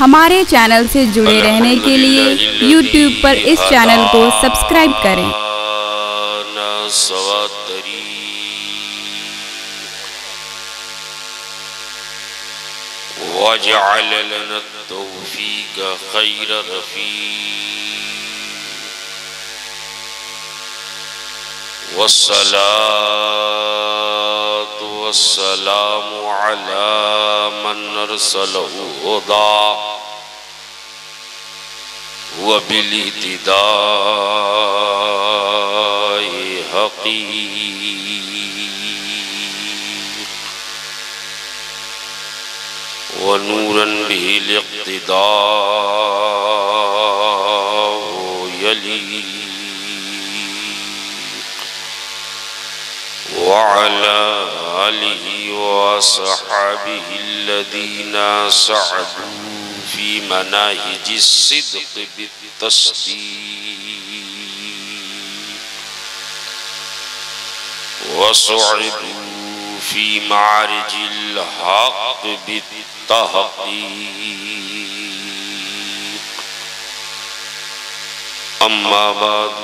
हमारे चैनल से जुड़े रहने के लिए YouTube पर इस चैनल को सब्सक्राइब करें। वजअल लना तौफीक खैर रफीक वस्सलातु वस्सलामु अला मन अरसलहु हुदा व बिल इत्तिदाई हक़ीक़ व नूरन बिल इक़्तिदाउ यलीक़ व अला आलिहि व अस्हाबिहि अल्लज़ीना सअदू फी मनाहिजिस सिद्क़ बित्तस्दीक़ व सुइदू फी मारिजिल हक़ बित्तहक़ीक़ अम्मा बाद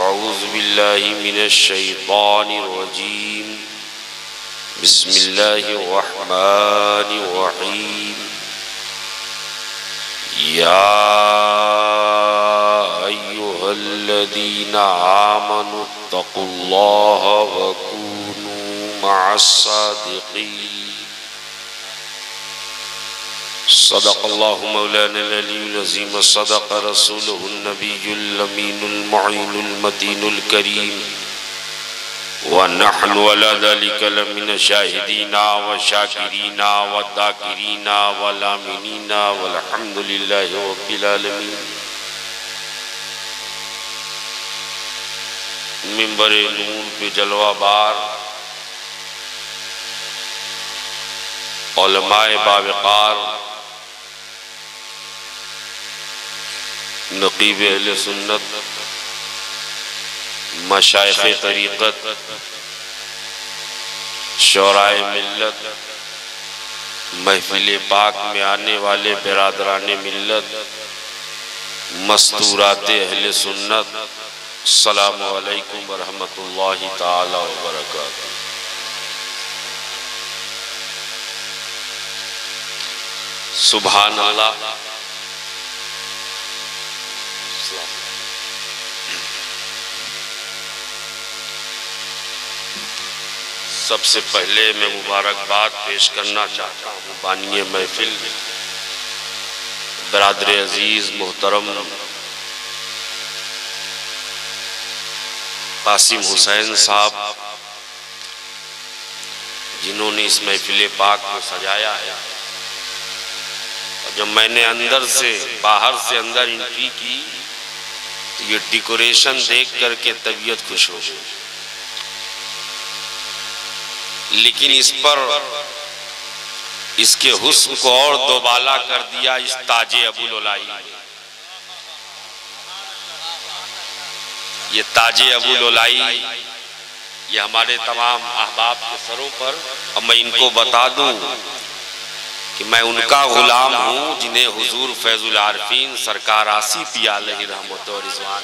अऊज़ु बिल्लाहि मिनश शैतानिर रजीम बिस्मिल्लाहिर रहमानिर रहीम या अय्युहल्लज़ीना आमनुत्तक़ुल्लाह व कूनू मअस्सादिक़ीन सदक़ल्लाहु मौलाना अल-अलीयुल अज़ीम व सदक़ रसूलुहुन नबियुल अमीनुल मुईनुल मतीनुल करीम व नहनु अला ज़ालिका लमिन शाहिदीना व शाकिरीना व दाकिरीना व लामिनीना वल्हम्दुलिल्लाहि रब्बिल आलमीन। मिंबर नूर पे जलवाबार उलमाए बावक़ार नक़ीब अहले सुन्नत मशाइख़े तरीक़त शौराए मिल्लत महफिल पाक में आने वाले बिरादराने मिल्लत मस्तूराते अहले सुन्नत अस्सलामु अलैकुम व रहमतुल्लाहि ताला व बरकातुहू। सुभान अल्लाह। सबसे पहले मैं मुबारकबाद पेश करना चाहता हूँ बानिए महफिल बरादर अजीज मोहतरम कासिम हुसैन साहब, जिन्होंने इस महफिल पाक को सजाया है। और जब मैंने अंदर से बाहर से अंदर एंट्री की तो ये डेकोरेशन देख करके तबीयत खुश हो गई, लेकिन इस पर इसके हुस्न को और दोबाला कर दिया इस ताजे अबुल उलाई। ये ताजे अबुल उलाई ये हमारे तमाम अहबाब के सरों पर। अब मैं इनको बता दूं कि मैं उनका गुलाम हूं जिन्हें हुजूर फैजुल आरफीन सरकार आसिफ अलैहि रहमत व रिज़वान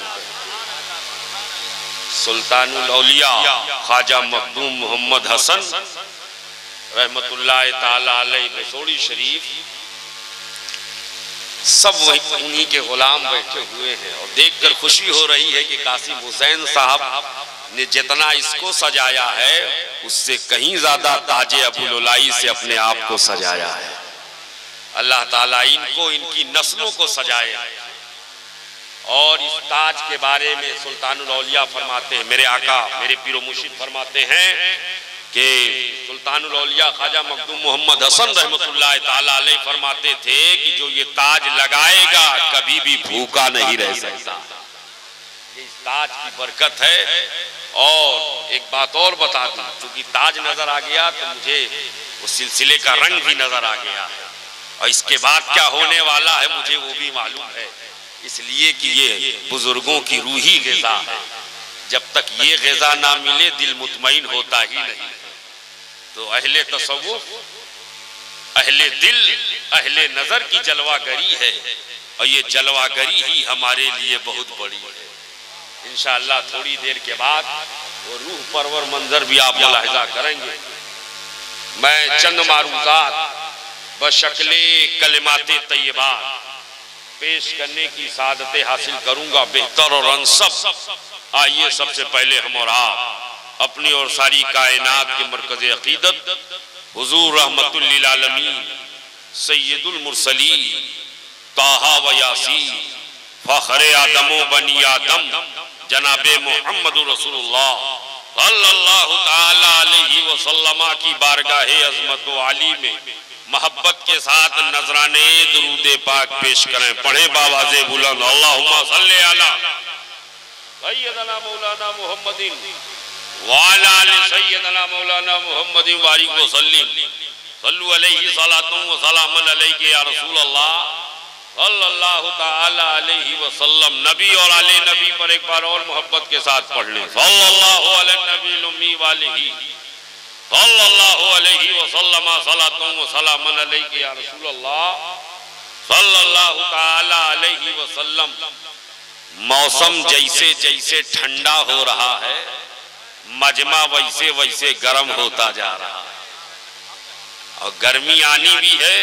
सुल्तानुल औलिया ख्वाजा मखदूम मोहम्मद हसन रहमतुल्लाह ताला अलैह बसोड़ी शरीफ सब वही उन्हीं के गुलाम बैठे हुए हैं। और देखकर खुशी हो रही है कि कासिम हुसैन साहब ने जितना इसको सजाया है उससे कहीं ज्यादा ताजे अबुल उलाई से अपने आप को सजाया है। अल्लाह ताला इनको इनकी नस्लों को सजाए। और इस ताज के बारे में सुल्तानुल औलिया फरमाते हैं, मेरे आका मेरे पीरो मुर्शिद फरमाते हैं कि सुल्तानुल औलिया ख्वाजा मखदूम मोहम्मद हसन रहमतुल्लाह ताला अलैह फरमाते थे कि जो ये ताज लगाएगा कभी भी भूखा नहीं रह सकता। ये इस ताज की बरकत है। और एक बात और बता दूं, क्योंकि ताज नजर आ गया तो मुझे उस सिलसिले का रंग भी नजर आ गया है और इसके बाद क्या होने वाला है मुझे वो भी मालूम है, इसलिए कि ये बुजुर्गों की रूही ग़िज़ा है। जब तक ये ग़िज़ा ना मिले दिल मुतमईन होता ही नहीं। तो अहले तसव्वुफ अहले दिल अहले नजर की जलवागरी है और ये जलवागरी ही हमारे लिए बहुत बड़ी है। इंशाअल्लाह थोड़ी देर के बाद वो रूह परवर मंजर भी आप मुलाहिजा करेंगे। मैं चंद मारूजात बशक्ले कलिमाते तैयबा पेश करने की सादतें हासिल करूंगा, बेहतर और अनसब। आइए सबसे पहले हम और आप अपनी और सारी कायनात के मरकज़ अक़ीदत हुज़ूर रहमतुल लिल आलमीन सय्यदुल मुरसलीन ताहा व यासीन फ़ख्रे आदम व बनी आदम जनाबे मुहम्मदुर रसूलुल्लाह सल्लल्लाहु तआला अलैहि वसल्लम की बारगाहे अज़मत व आली में मोहब्बत के साथ नजराने दुरूद पाक पेश करें। पढ़े बावाज़े बुलंद अल्लाहुम्मा सल्ली अला सय्यदना मौलाना मुहम्मदिन व अला आलि सय्यदना मौलाना मुहम्मदिन बारिक व सल्लिम सल्लु अलैहि सलातुन व सलामुन अलैहि या रसूल अल्लाह सल्लल्लाहु तआला अलैहि वसल्लम। नबी और आले नबी पर एक बार और मोहब्बत के साथ पढ़ लें। सल्लल्लाहु अलैहि नबी उम्मी वालिही सल्लल्लाहु अलैहि वसल्लम सलातुन व सलामुन अलैहि या रसूल अल्लाह सल्लल्लाहु तआला अलैहि वसल्लम। मौसम जैसे जैसे ठंडा हो रहा है, मजमा वैसे वैसे गर्म होता जा रहा है और गर्मी आनी भी है,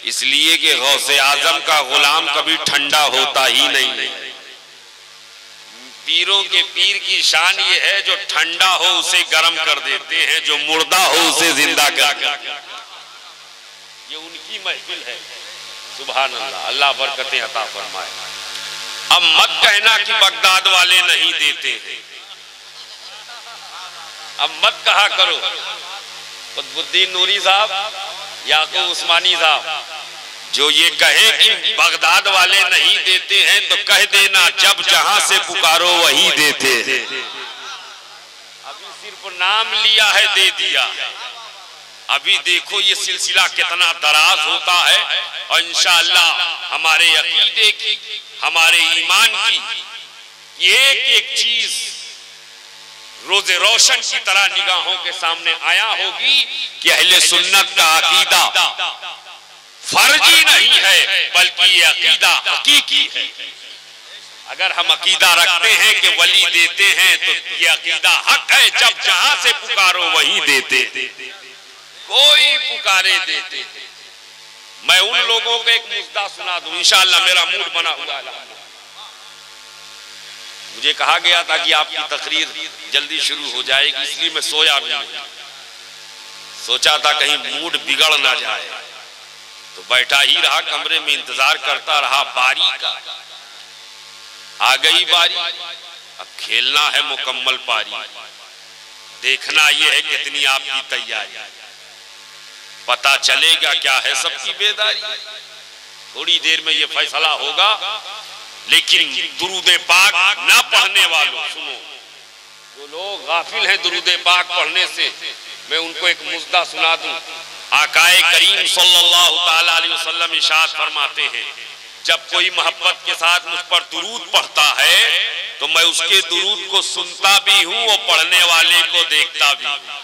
इसलिए कि गौसे आजम का गुलाम कभी ठंडा होता ही नहीं। पीरों के पीर की शान ये है जो ठंडा हो उसे गर्म कर देते हैं, जो मुर्दा हो उसे जिंदा कर देते हैं। ये उनकी महफिल है। सुभान अल्लाह, अल्लाह बरकतें अता फरमाए। अब मत कहना कि बगदाद वाले नहीं देते हैं, अब मत कहा करो कुतुबुद्दीन नूरी साहब याकूब उस्मानी साहब जो ये कहे कि बगदाद वाले नहीं देते हैं तो कह देना जब जहां से पुकारो वही देते हैं। अभी सिर्फ नाम लिया है, दे दिया। अभी देखो ये सिलसिला कितना दराज होता है और इंशाअल्लाह हमारे अकीदे की, हमारे ईमान की एक एक चीज रोज़े रोशन की तरह निगाहों के सामने आया होगी कि अहले सुन्नत का अकीदा फर्जी नहीं है बल्कि ये अकीदा हकीकी है। अगर हम अकीदा रखते हैं कि वली देते हैं तो ये अकीदा हक है, जब जहां से पुकारो वहीं देते, कोई पुकारे देते। मैं उन लोगों को एक मुद्दा सुना दूं, इंशाअल्लाह मेरा मूड बना हुआ है। मुझे कहा गया था कि आपकी तकरीर जल्दी शुरू हो जाएगी, इसलिए मैं सोया भी नहीं। सोचा था कहीं मूड बिगड़ ना जाए, तो बैठा ही रहा, कमरे में इंतजार करता रहा बारी का। आ गई बारी, अब खेलना है मुकम्मल पारी। देखना यह है कितनी आपकी तैयारी, पता चलेगा क्या है सबकी बेदारी। थोड़ी देर में ये फैसला होगा, लेकिन दुरूद पाक ना पढ़ने वालों सुनो, जो लोग गाफिल हैं दुरूद पाक पढ़ने से, मैं उनको एक मुद्दा सुना दूं। आकाए करीम सल्लल्लाहु ताला अलैहि वसल्लम इरशाद फरमाते हैं, जब कोई मोहब्बत के साथ मुझ पर दुरूद पढ़ता है तो मैं उसके दुरूद को सुनता भी हूं और पढ़ने वाले को देखता भी हूं।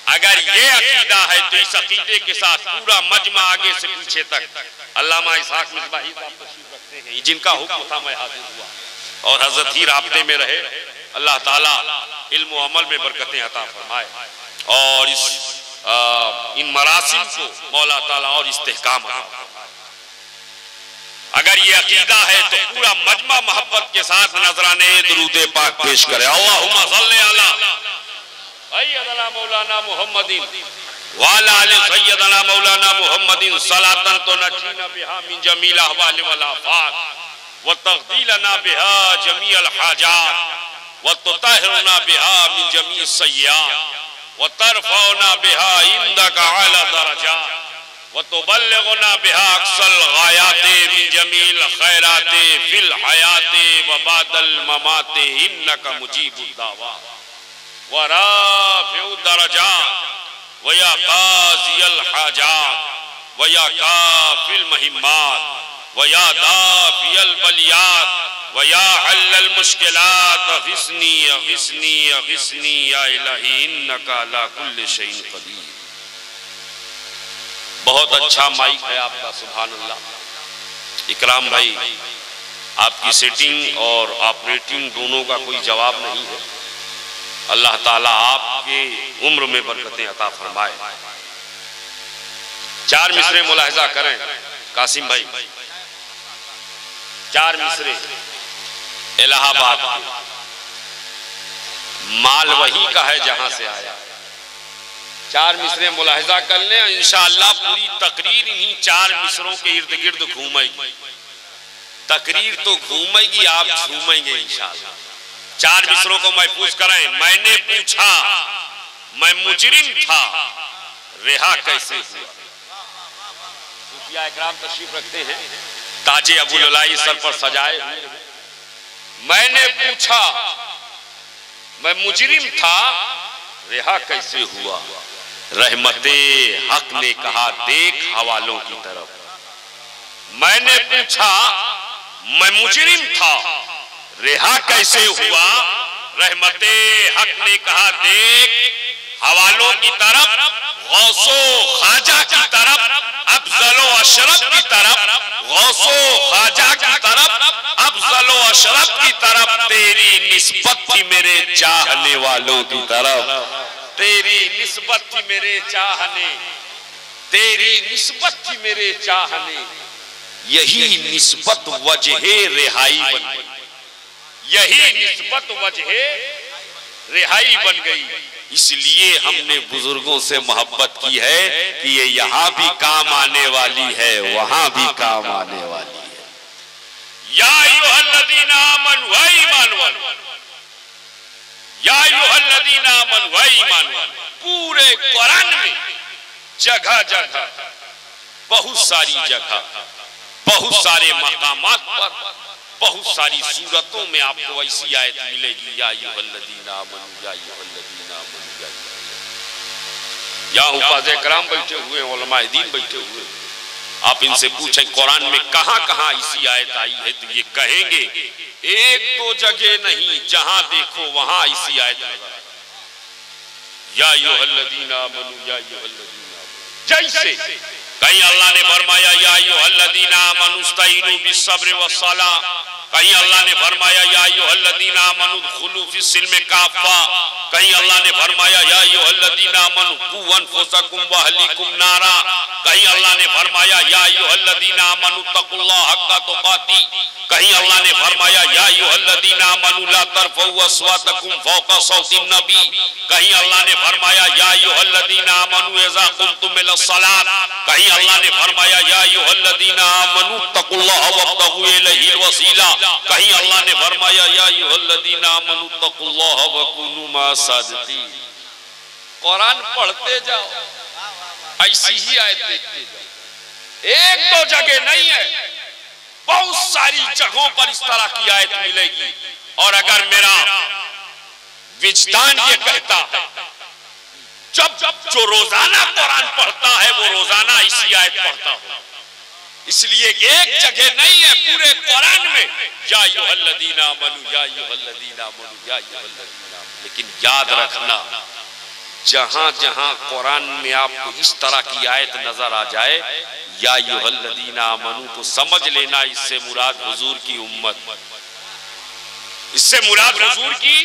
अगर ये अकीदा है तो इस अकीदे के साथ पूरा मजमा आगे से पीछे तक, अल्लामा इसहाक मिसबाही साहब तशरीफ रखते हैं, जिनका हुक्म था मैं हाजिर हुआ और हजरत ही राब्ते में रहे। अल्लाह ताला इल्म व अमल में बरकतें अता फरमाए और इन मरासिम को मौला ताला और इस्तेहकाम अता फरमाए। अगर ये अकीदा है तो पूरा मजमा मोहब्बत के साथ नजराने दुरूद पाक पेश करे। अल्लाहुम्मा सल्ली अला सय्यदना मौलाना मुहम्मदिन व अला आलि सय्यदना मौलाना मुहम्मदिन सलातन तुनजीना बिहा मिन जमील अहवाल वल आफात व तग़दीलना बिहा जमीअल हाजात व तुताहिरुना बिहा मिन जमीअ सय्यात व तरफ़उना बिहा इंदका अला दरजात व तुबल्लिगुना बिहा अक़सल गायाते मिन जमील खैराते फिल हयाते व बादल ममाते इन्नका मुजीबुद दावात व राफ़िउ दरजात व या क़ाज़ियल हाजात व या काफ़िल महिम्मात व या दाफ़ियल बलियात व या हल्लल मुश्किलात अग़िस्नी अग़िस्नी अग़िस्नी या इलाही इन्नका अला कुल्लि शैइन क़दीर। बहुत अच्छा माइक है आपका, सुभान अल्लाह। इकराम भाई, आपकी सेटिंग और ऑपरेटिंग दोनों का कोई जवाब नहीं है। अल्लाह ताला आपके उम्र में बरकतें अता फरमाए। 4 मिसरे मुलाहिजा करें कासिम भाई, 4 मिसरे इलाहाबाद के, माल वही का है जहां से आया। 4 मिसरे मुलाहिजा कर लें, इंशाअल्लाह पूरी तकरीर इन्हीं 4 मिसरों के इर्द गिर्द घूमेगी। तकरीर तो घूमेगी, आप झूमेंगे इंशाअल्लाह। 4 मिसरों को महफूज करें। मैंने पूछा, मैं मुजरिम था, रिहा कैसे हुआ। सूफिया इकराम तशरीफ रखते हैं, ताजे अबू लुलाई सर पर सजाए हुए। मैंने पूछा, मैं मुजरिम था, रिहा कैसे हुआ। रहमते हक ने कहा, देख हवालों की तरफ। मैंने पूछा, मैं मुजरिम था, रिहा कैसे हुआ। रहमते हक ने कहा, देख हवालों की तरफ, गौसो ख्वाजा की तरफ, अफजलो अशरफ की तरफ, गौसो ख्वाजा की तरफ, अफजलो अशरफ की तरफ। तेरी निस्बत थी मेरे चाहने वालों की तरफ, तेरी निस्बत थी मेरे चाहने, तेरी निस्बत थी मेरे चाहने। यही निस्बत वजहे रिहाई बन गई, यही निस्बत वजहे रिहाई बन गई। इसलिए हमने बुजुर्गों से मोहब्बत की है कि ये यहाँ भी काम आने वाली है, वहां भी काम आने वाली है। या अय्युहल्लज़ीना आमनू, व ईमान वालो, या अय्युहल्लज़ीना आमनू व ईमान वालो। पूरे कुरान में जगह जगह, बहुत सारी जगह, बहुत सारे मकामात पर, बहुत सारी सूरतों में आपको ऐसी आयत मिलेगी, या अय्युहल्लज़ीना आमनू, या अय्युहल्लज़ीना आमनू, या हुफ़ाज़ इकराम बैठे हुए, उलमाए दीन बैठे हुए। आप इनसे पूछें कुरान में कहां कहां ऐसी आयत आई है, तो ये कहेंगे 1-2 जगह नहीं, जहां देखो वहां ऐसी आयत नजर आए। या अय्युहल्लज़ीना आमनू, या अय्युहल्लज़ीना आमनू। जैसे कहीं अल्लाह ने फरमाया, या अय्युहल्लज़ीना आमनू इस्तईनू बिस्सब्र वस्सलाह। कहीं अल्लाह ने फरमाया, या अय्युहल्लज़ीना आमनू उदखुलू फिस्सिल्म काफ़ा। कहीं अल्लाह ने फरमाया, या अय्युहल्लज़ीना आमनू क़ू अनफुसकुम व अहलीकुम नारा। कहीं अल्लाह ने फरमाया, या अय्युहल्लज़ीना आमनू तक़ुल्लाह हक़्क़ तुक़ाती। कहीं अल्लाह ने फरमाया, या अय्युहल्लज़ीना आमनू ला तरफ़ऊ अस्वातकुम फ़ौक़ सौतिन नबी। कहीं अल्लाह ने फरमाया, या अय्युहल्लज़ीना आमनू इज़ा क़ुमतुम इलस्सलात। कहीं अल्लाह ने फरमाया, या अय्युहल्लज़ीना आमनू तक़ुल्लाह वब्तगू इलैहिल वसीला। कहीं अल्लाह ने फरमाया, या अय्युहल्लज़ीना आमनू तक़ुल्लाह व कूनू मअस-सादिक़ीन। कुरान पढ़ते जाओ, ऐसी ही आयत देखते जाओ। 1-2 जगह नहीं है, बहुत सारी जगहों पर इस तरह की आयत मिलेगी। और अगर मेरा विजदान ये कहता है, जब जो रोजाना कुरान पढ़ता है वो रोजाना इसी आयत पढ़ता हो। इसलिए एक जगह नहीं है पूरे कुरान में, या अय्युहल्लज़ीना आमनू, या अय्युहल्लज़ीना आमनू, या अय्युहल्लज़ीना आमनू। लेकिन याद रखना, जहां जहां कुरान में आपको इस तरह की आयत नजर आ जाए, या अय्युहल्लज़ीना आमनू, तो समझ लेना इससे मुराद हुजूर की उम्मत, इससे मुराद हुजूर की।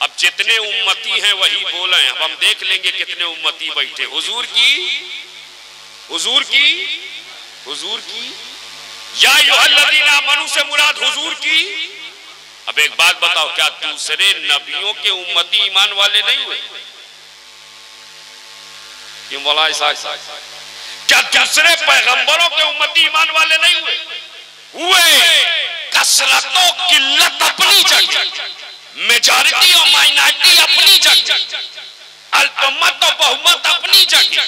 अब जितने उम्मती हैं वही बोले, अब हम देख लेंगे कितने उम्मती बैठे। हुजूर की, हुजूर की, हुजूर की। या अय्युहल्लज़ीना आमनू से मुराद हुजूर की। अब एक बात बताओ, क्या दूसरे नबियों के उम्मती ईमान वाले नहीं हुए? क्यों बोला ऐसा? क्या दूसरे पैगंबरों के उम्मती ईमान वाले नहीं हुए? हुए। कसरतो किल्लत अपनी जगह, मेजॉरिटी और माइनॉरिटी अपनी जगह, अल्पमत और बहुमत अपनी जगह,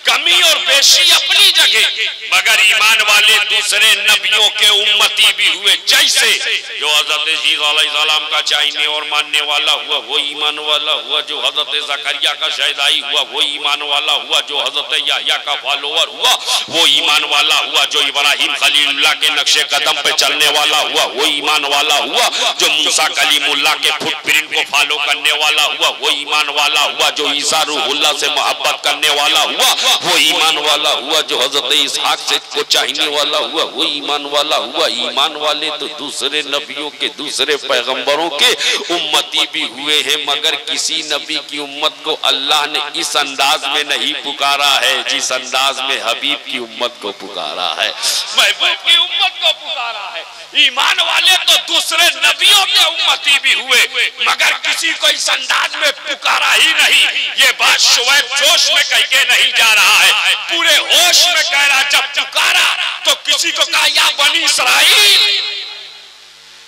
कमी और बेशी अपनी जगह। मगर ईमान वाले दूसरे नबियों के उम्मती भी हुए। जैसे जो हजरत ईसा अलैहिस्सलाम का चाहने और मानने वाला हुआ वो ईमान वाला हुआ, जो हजरत ज़करिया का शहदाई हुआ वो ईमान वाला हुआ, जो हजरत याह्या का फॉलोवर हुआ वो ईमान वाला हुआ, जो इब्राहिम खलीलुल्लाह के नक्शे कदम पे चलने वाला हुआ वो ईमान वाला हुआ, जो मूसा कलीमुल्लाह के फुटप्रिंट को फॉलो करने वाला हुआ वो ईमान वाला हुआ, जो ईसा रूहुल्लाह से मोहब्बत करने वाला हुआ वो ईमान वाला हुआ, जो हजरत इसहाक से को चाहने वाला हुआ वो ईमान वाला हुआ। ईमान वाले तो दूसरे नबियों के दूसरे पैगंबरों के उम्मती भी हुए हैं, मगर किसी नबी की उम्मत को अल्लाह ने इस अंदाज में नहीं पुकारा है जिस अंदाज में हबीब की उम्मत को पुकारा है, महबूब की उम्मत को पुकारा है। ईमान वाले तो दूसरे नबियों के उम्मती भी हुए, मगर किसी को इस अंदाज में पुकारा ही नहीं। ये बात शुएब जोश में कह के नहीं जा रहा है, पूरे होश में कह रहा। जब पुकारा तो किसी को कहा या बनी इसराइल,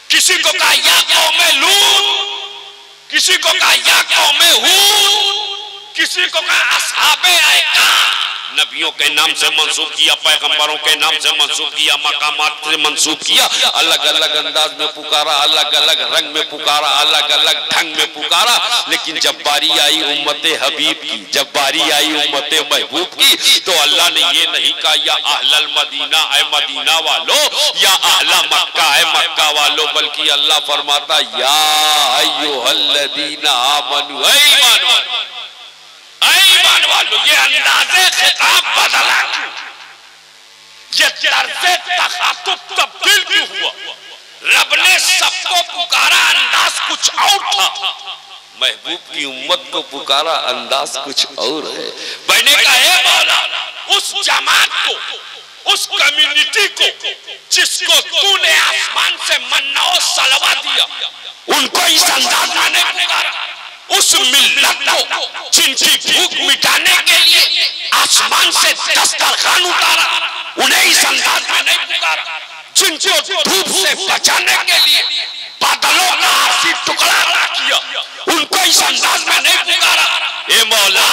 किसी को कहा या कौमे लूत, किसी को कहा या कौमे हूद, किसी को कहा असहाबे ऐका। नबियों के नाम से मंसूब किया, पैगंबरों के नाम से मंसूब किया, मकामात से मंसूब किया, अलग अलग अंदाज में पुकारा, अलग अलग रंग में पुकारा, अलग अलग ढंग में पुकारा। लेकिन जब बारी आई उम्मते हबीब की, जब बारी आई उम्मते महबूब की, तो अल्लाह ने ये नहीं कहा या अहलल मदीना ऐ मदीना वालों, या अहला मक्का ऐ मक्का वालों, बल्कि अल्लाह फरमाता या अय्युहल्लज़ीना आमनू ऐ ईमान वालों, ईमान वालों। ये अंदाज़े खिताब बदला, ये तर्ज़े तखातुब तब्दील क्यों हुआ? रब ने सबको पुकारा, अंदाज कुछ और था, महबूब की उम्मत को पुकारा, अंदाज कुछ और है। मैंने कहा है मौला, उस जमात को, उस कम्युनिटी को जिसको तूने आसमान से मन्ना और सलवा दिया, उनको इस अंदाज में नहीं पुकारा। उस मिल्लत को जिनकी भूख मिटाने के लिए आसमान से दस्तरखान उतारा, उन्हें इस अंदाज में नहीं पुकारा। जिनको धूप से बचाने के लिए बादलों का आरसी टुकड़ा किया, उनको इस अंदाज में नहीं पुकारा। ए मौला,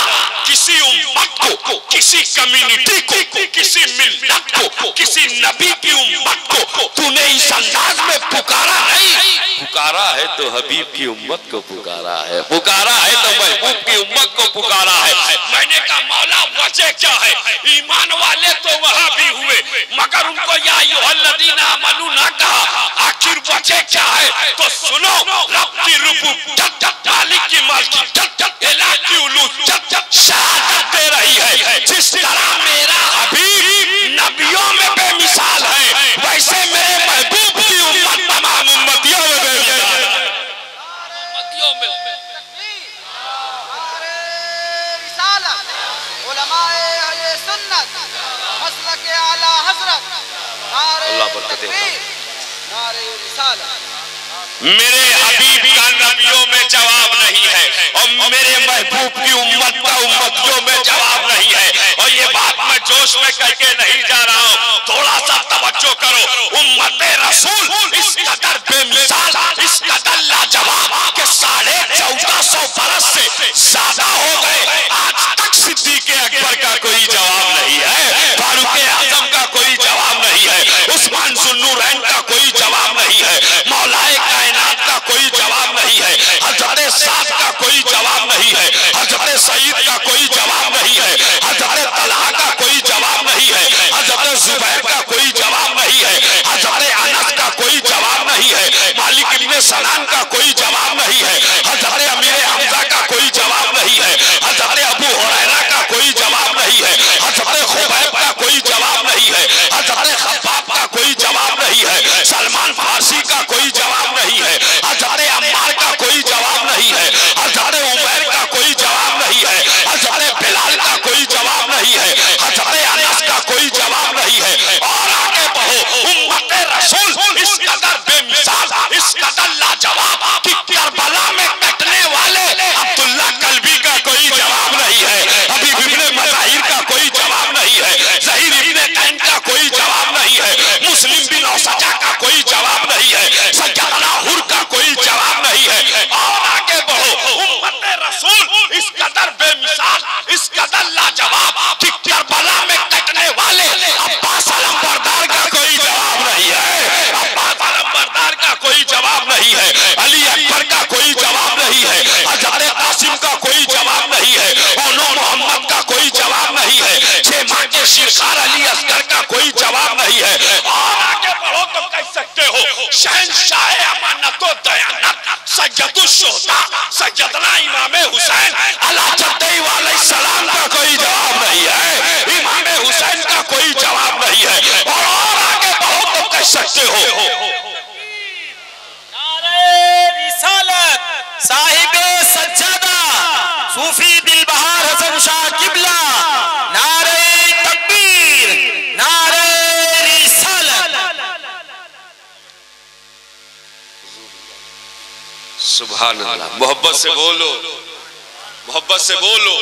किसी उम्मत को, किसी कम्युनिटी को, किसी मिल्लत को, किसी नबी की उम्मत को तूने इस अंदाज में पुकारा नहीं। पुकारा है तो हबीब की उम्मत को पुकारा है, पुकारा है तो महबूब की उम्मत को पुकारा है। मैंने कहा मौला वजह क्या है? ईमान वाले तो वहां भी हुए, मगर उनको या अय्युहल्लज़ीना आमनू ना कहा। आखिर वजह क्या है? तो सुनो, रब की रुबूबियत, मालिक की मालिकियत, इलाह की उलूहियत शहादत दे रही है। जिस तरह मेरा हबीब नबियों में बेमिसाल है, वैसे मेरे महबूब की उम्मत तमाम उम्मतियों में बेमिसाल है। उम्मतियों में अल्लाह बरकत दे। मेरे हबीब का नबियों में जवाब नहीं है, और मेरे महबूब की उम्मत का उम्मतियों में जवाब नहीं है। और ये बात मैं जोश में करके नहीं जा रहा हूँ, थोड़ा सा तवज्जो करो। उम्मते रसूल इस कदर बेमिसाल, इस कदर लाजवाब के 1450 बरस से ज्यादा हो गए, आज तक सिद्दीक़ अकबर का कोई जवाब नहीं है, फारूक आजम का कोई जवाब नहीं है, उस्मान ज़ुन्नूरैन का कोई जवाब नहीं है, मौलाए कायनात का कोई जवाब नहीं है, हजरत साद का कोई जवाब नहीं है, हजरत सईद का कोई जवाब नहीं है, हजरत तलहा का कोई जवाब नहीं है, हजरत जुबैर का कोई जवाब नहीं है, हजरत अनस का कोई जवाब नहीं है, मालिक इब्ने सनान का कोई जवाब नहीं है, हजरत अमीर हमजा का कोई जवाब नहीं है, हजरत अबू हुरैरा का कोई जवाब नहीं है, हजरत खुबैब का कोई जवाब नहीं है, हजरत खब्बाब का कोई जवाब नहीं है, सलमान फारसी का कोई जवाब नहीं है, हजरत अम्मार का कोई जवाब नहीं है, हजरत उमैर का कोई जवाब नहीं है, हजरत बिलाल का कोई जवाब नहीं है, हजरत अनस का कोई जवाब नहीं है। और आगे बढ़ो, उम्मते रसूल इस कदर बेमिसाल, इस कदर लाजवाब कि करबला में कटने वाले अब्दुल्ला कल्बी का कोई जवाब नहीं है, हबीब इब्ने मज़ाहिर का कोई जवाब नहीं है, ज़हीर इब्ने कैन का कोई जवाब नहीं रही है। और आगे बढ़ो तो कह सकते हो शहंशाह अमानतो दयानत सैयदुश्शोहदा सैयदना इमाम हुसैन अलैहिस्सलाम का कोई जवाब नहीं है। इमाम हुसैन का कोई जवाब नहीं है। और आगे बढ़ो तो कह सकते हो नारे रिसालत साहिबे सज्जादा सूफी दिलबहार हसन शाह किबला नारे तकबीर नारे रिसालत। सुभान अल्लाह। मोहब्बत से बोलो, मोहब्बत से बोलो।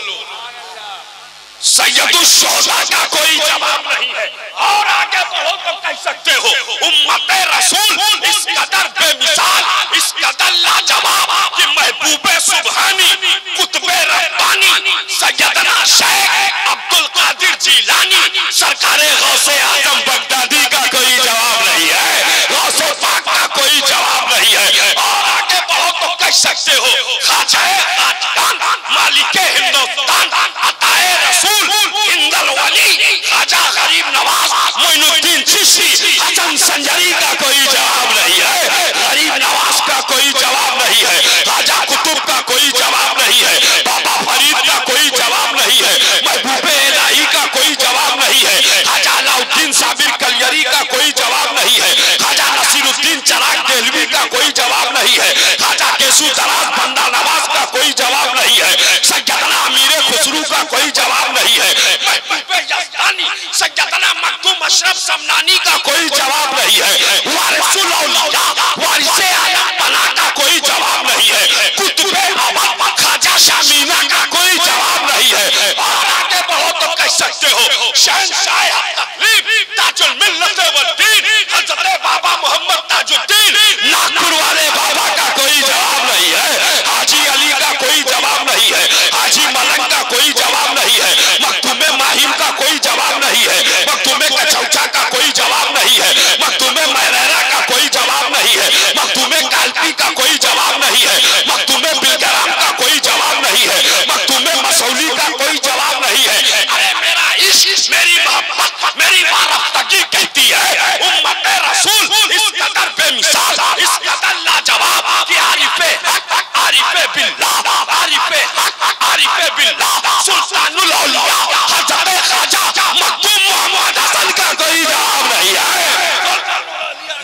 सैयदुश्शोहदा का कोई जवाब नहीं है। और आगे बढ़ो तो कह सकते हो उम्मते रसूल इस कदर बेमिसाल, इस कदर लाजवाब कि महबूबे सुबहानी कुतुबे रब्बानी सैयदना शेख अब्दुल कादिर जिलानी सरकारे गौसे आजम बगदादी का कोई जवाब नहीं है। गौसे पाक का कोई जवाब नहीं है। और आगे बढ़ो तो कह सकते हो ख्वाजा खाजगान मालिके हिंदुस्तान अताए रसूल इंदल वली ख्वाजा गरीब नवाज मोइनुद्दीन चिश्ती हसन संजरी का कोई जवाब नहीं है। गरीब नवाज का कोई जवाब नहीं है। ख्वाजा कुतुब का कोई जवाब नहीं है। बाबा फरीद का कोई जवाब नहीं है। महबूबे इलाही का कोई जवाब नहीं है। ख्वाजा अलाउद्दीन साबिर कलियरी का कोई जवाब नहीं है। ख्वाजा नसीरुद्दीन चिराग देहलवी का कोई जवाब नहीं है। ख्वाजा केसू दराज बंदा नवाज का कोई जवाब नहीं है। सैयदना अमीर खुसरू का कोई जवाब नहीं है। महबूबे यज़दानी सैयदना मखदूम अशरफ समनानी का कोई जवाब नहीं है। वारिसुल औलिया वारिसे आला बना का कोई जवाब नहीं है। कुतुबे अवद ख्वाजा शामीना का कोई जवाब नहीं है। और आगे बढ़ो तो कह सकते हो शहंशाह तकलीफ ताजुल मिल्लत व दीन हज़रत बाबा मोहम्मद ताजुद्दीन नागपुर वाले बाबा का कोई जवाब नहीं है। हाजी अली का कोई जवाब नहीं है। हाजी मलंग का कोई जवाब नहीं है। मखदूमे माहिम का कोई जवाब नहीं है। मखदूमे कचौचा का कोई जवाब नहीं है। मखदूमे महरेरा का कोई जवाब नहीं है। मखदूमे कालपी का कोई जवाब नहीं है। मखदूमे बिलगराम का कोई जवाब नहीं है। मखदूमे मसौली का कोई जवाब नहीं है। अरे मेरा इश्क मेरी मोहब्बत मेरी वारफ्तगी कहती है उम्मते रसूल इस कदर बेमिसाल, इस कदर लाजवाब कि आरिफे हक आरिफे बिल्लाह आरिफे हक आरिफे बिल्लाह सुल्तानुल औलिया हज़रत ख्वाजा मखदूम मोहम्मद हसन का कोई जवाब नहीं है।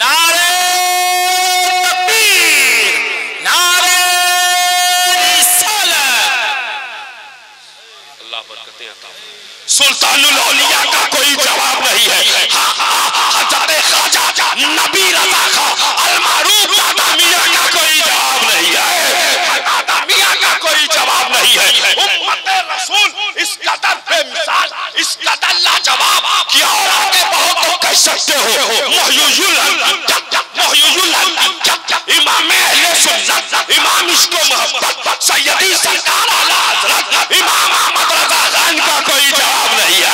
नारे तकबीर नारे रिसालत। अल्लाह बरकतें अता फरमाए। सुल्तानुल औलिया का कोई जवाब नहीं है। हज़रत ख्वाजा नबी रज़ा खां अलमारूफ दादा मियां का कोई जवाब नहीं है। दादा मियां का कोई जवाब नहीं है। उम्मते रसूल इस कदर बेमिसाल, इस कदर लाजवाब कि और आगे बढ़ो तो कह सकते हो मुहय्युल इमाम अहले सुन्नत इमाम इश्क व मोहब्बत सैयदी सरकार आला हज़रत इमाम अहमद रज़ा खान का कोई जवाब नहीं है।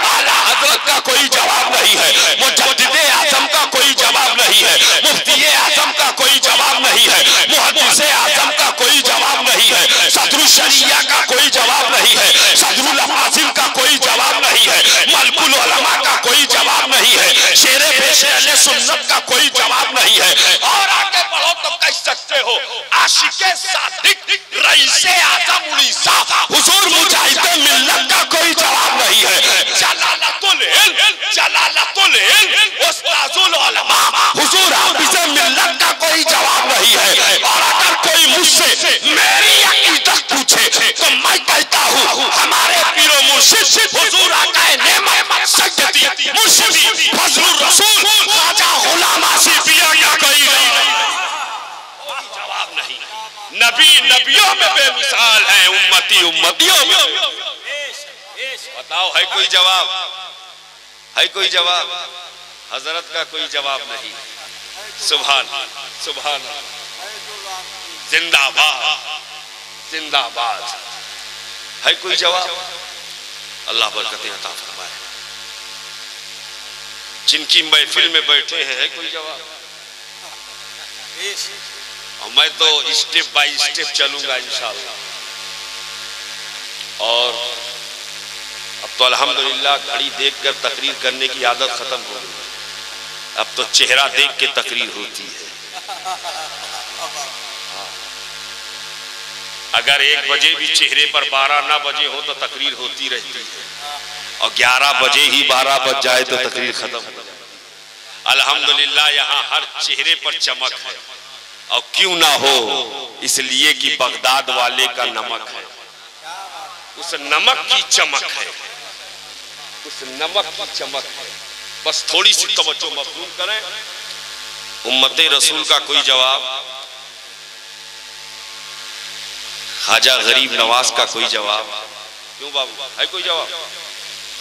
आला हज़रत का कोई जवाब नहीं है। मुजद्दिद आज़म का कोई जवाब नहीं है। मुफ्ती आज़म का कोई जवाब नहीं है। मुहद्दिस आज़म का कोई जवाब नहीं है। सदरुल शरिया का कोई जवाब नहीं है। सदरुल अफाजिल का कोई जवाब नहीं है। मलकुल उलमा का कोई जवाब नहीं है। शेरे पेशे अहले सुन्नत का कोई जवाब नहीं है। और आगे बढ़ो तो कह सकते हो आशिके सादिक रईसे आज़म उड़ीसा हुजूर मुजाहिदे मिल्लत का कोई जवाब नहीं है। जलालतुल इल्म जलालतुल इल्म उस्ताजुल उलमा हुजूर हाफिज़े मिल्लत का कोई जवाब नहीं है। और अगर कोई मुझसे मेरी अकीदत पूछे तो मैं कहता हूँ हमारे पीरो मुर्शिद हुजूर आकाए नेमत सैयदी मुर्शिदी फजलुर रसूल ख्वाजा गुलाम आसिफिया का कोई जवाब नहीं। नबी नबियों में बेमिसाल है, उम्मती उम्मतियों में। बताओ है कोई जवाब? है कोई जवाब? हजरत का कोई जवाब नहीं। सुभान सुभान जिंदाबाद जिंदाबाद। है कोई जवाब? अल्लाह बरकतें अता फरमाए। जिनकी महफिल में बैठे हैं है कोई जवाब? और मैं तो स्टेप बाय स्टेप चलूंगा इंशाअल्लाह। और अब तो अल्हम्दुलिल्लाह घड़ी देखकर तकरीर करने की आदत खत्म हो गई। अब तो चेहरा देख के तकरीर होती है। अगर 1 बजे भी चेहरे पर 12 ना बजे हो तो तकरीर होती रहती है, और 11 बजे ही 12 बज जाए तो तकरीर खत्म हो जाए। अल्हम्दुलिल्लाह यहाँ हर चेहरे पर चमक है, और क्यों ना हो, इसलिए कि बगदाद वाले का नमक है, उस नमक की चमक है, उस नमक की चमक है। बस थोड़ी सी तवज्जो मबसूल करें। उम्मते रसूल का कोई जवाब, ख्वाजा गरीब नवाज का कोई जवाब, क्यों बाबू है कोई जवाब?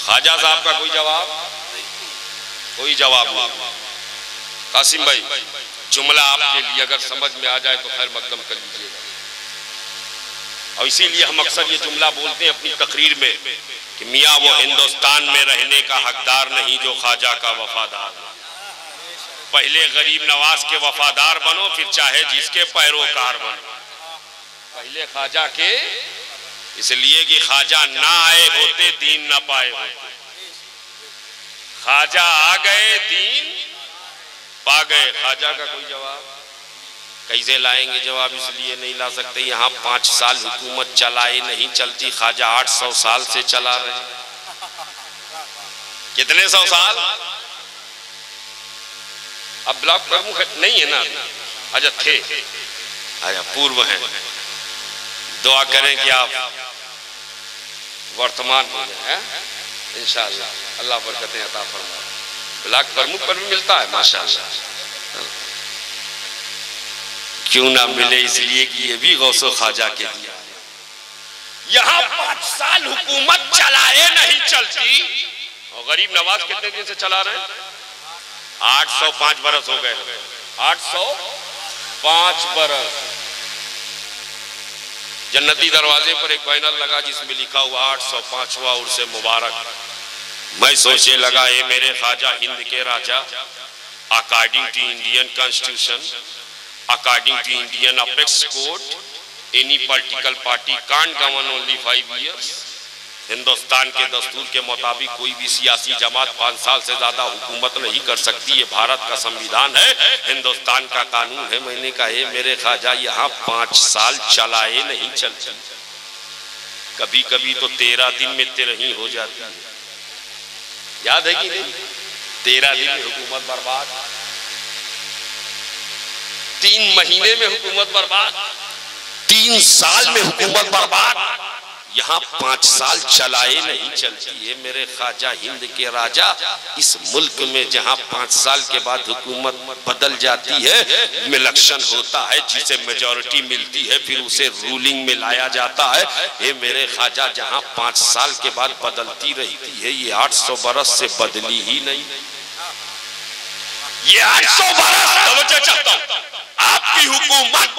ख्वाजा साहब का कोई जवाब? कोई जवाब नहीं। कासिम भाई जुमला आपके लिए अगर समझ में आ जाए तो खैर मकदम कर लीजिएगा। और इसीलिए हम अक्सर ये जुमला बोलते हैं अपनी तकरीर में कि मियाँ वो हिंदुस्तान में रहने का हकदार नहीं जो ख्वाजा का वफादार। पहले गरीब नवाज के वफादार बनो, फिर चाहे जिसके पैरोकार बनो। पहले ख्वाजा के, इसलिए कि ख्वाजा ना आए होते दीन ना पाए होते, ख्वाजा आ गए दीन पा गए। ख्वाजा का कोई जवाब कैसे लाएंगे? जवाब इसलिए नहीं ला सकते, यहाँ 5 साल हुकूमत चलाए नहीं चलती, ख्वाजा 800 साल से चला रहे। कितने 100 साल? अब ब्लॉक प्रमुख नहीं है ना, अच्छा थे, अच्छा पूर्व हैं। दुआ करें कि आप वर्तमान हो जाए इंशाअल्लाह, अल्लाह बरकतें अता फरमाए। ब्लॉक प्रमुख पर भी मिलता है माशाअल्लाह, क्यों ना मिले, इसलिए कि ये भी गौसो ख्वाजा के दिया। यहाँ 5 साल हुकूमत चलाए नहीं चलती, और गरीब नवाज कितने दिन से चला रहे हैं? 805 बरस हो गए, 805 बरस। जन्नती दरवाजे पर एक बैनर लगा जिसमें लिखा हुआ 805वां उर्स मुबारक। मैं सोचे लगा, ये मेरे ख्वाजा हिंद के राजा, according to Indian constitution, according to Indian apex code, any political party can't govern only 5 years। Hindustan के दस्तूर के मुताबिक कोई भी सियासी जमात 5 साल से ज्यादा हुकूमत नहीं कर सकती। ये भारत का संविधान है, हिंदुस्तान का कानून है। मैंने कहा ये मेरे ख्वाजा यहाँ 5 साल चलाए नहीं चलती, कभी कभी तो 13 दिन में 13 हो जाती है। याद है कि नहीं? 13 दिन में हुकूमत बर्बाद, 3 महीने में हुकूमत बर्बाद, 3 साल में हुकूमत बर्बाद। यहाँ 5 साल चलाए नहीं चलती है। मेरे ख्वाजा हिंद के राजा, इस मुल्क में जहाँ 5 साल के बाद हुकूमत बदल जाती है, इलेक्शन होता है, जिसे मेजॉरिटी मिलती है, फिर उसे रूलिंग में लाया जाता है। ये मेरे ख्वाजा जहाँ 5 साल के बाद बदलती रहती है, ये 800 बरस से बदली ही नहीं। ये 800 बरस तवज्जो चाहता हूं, आपकी हुकूमत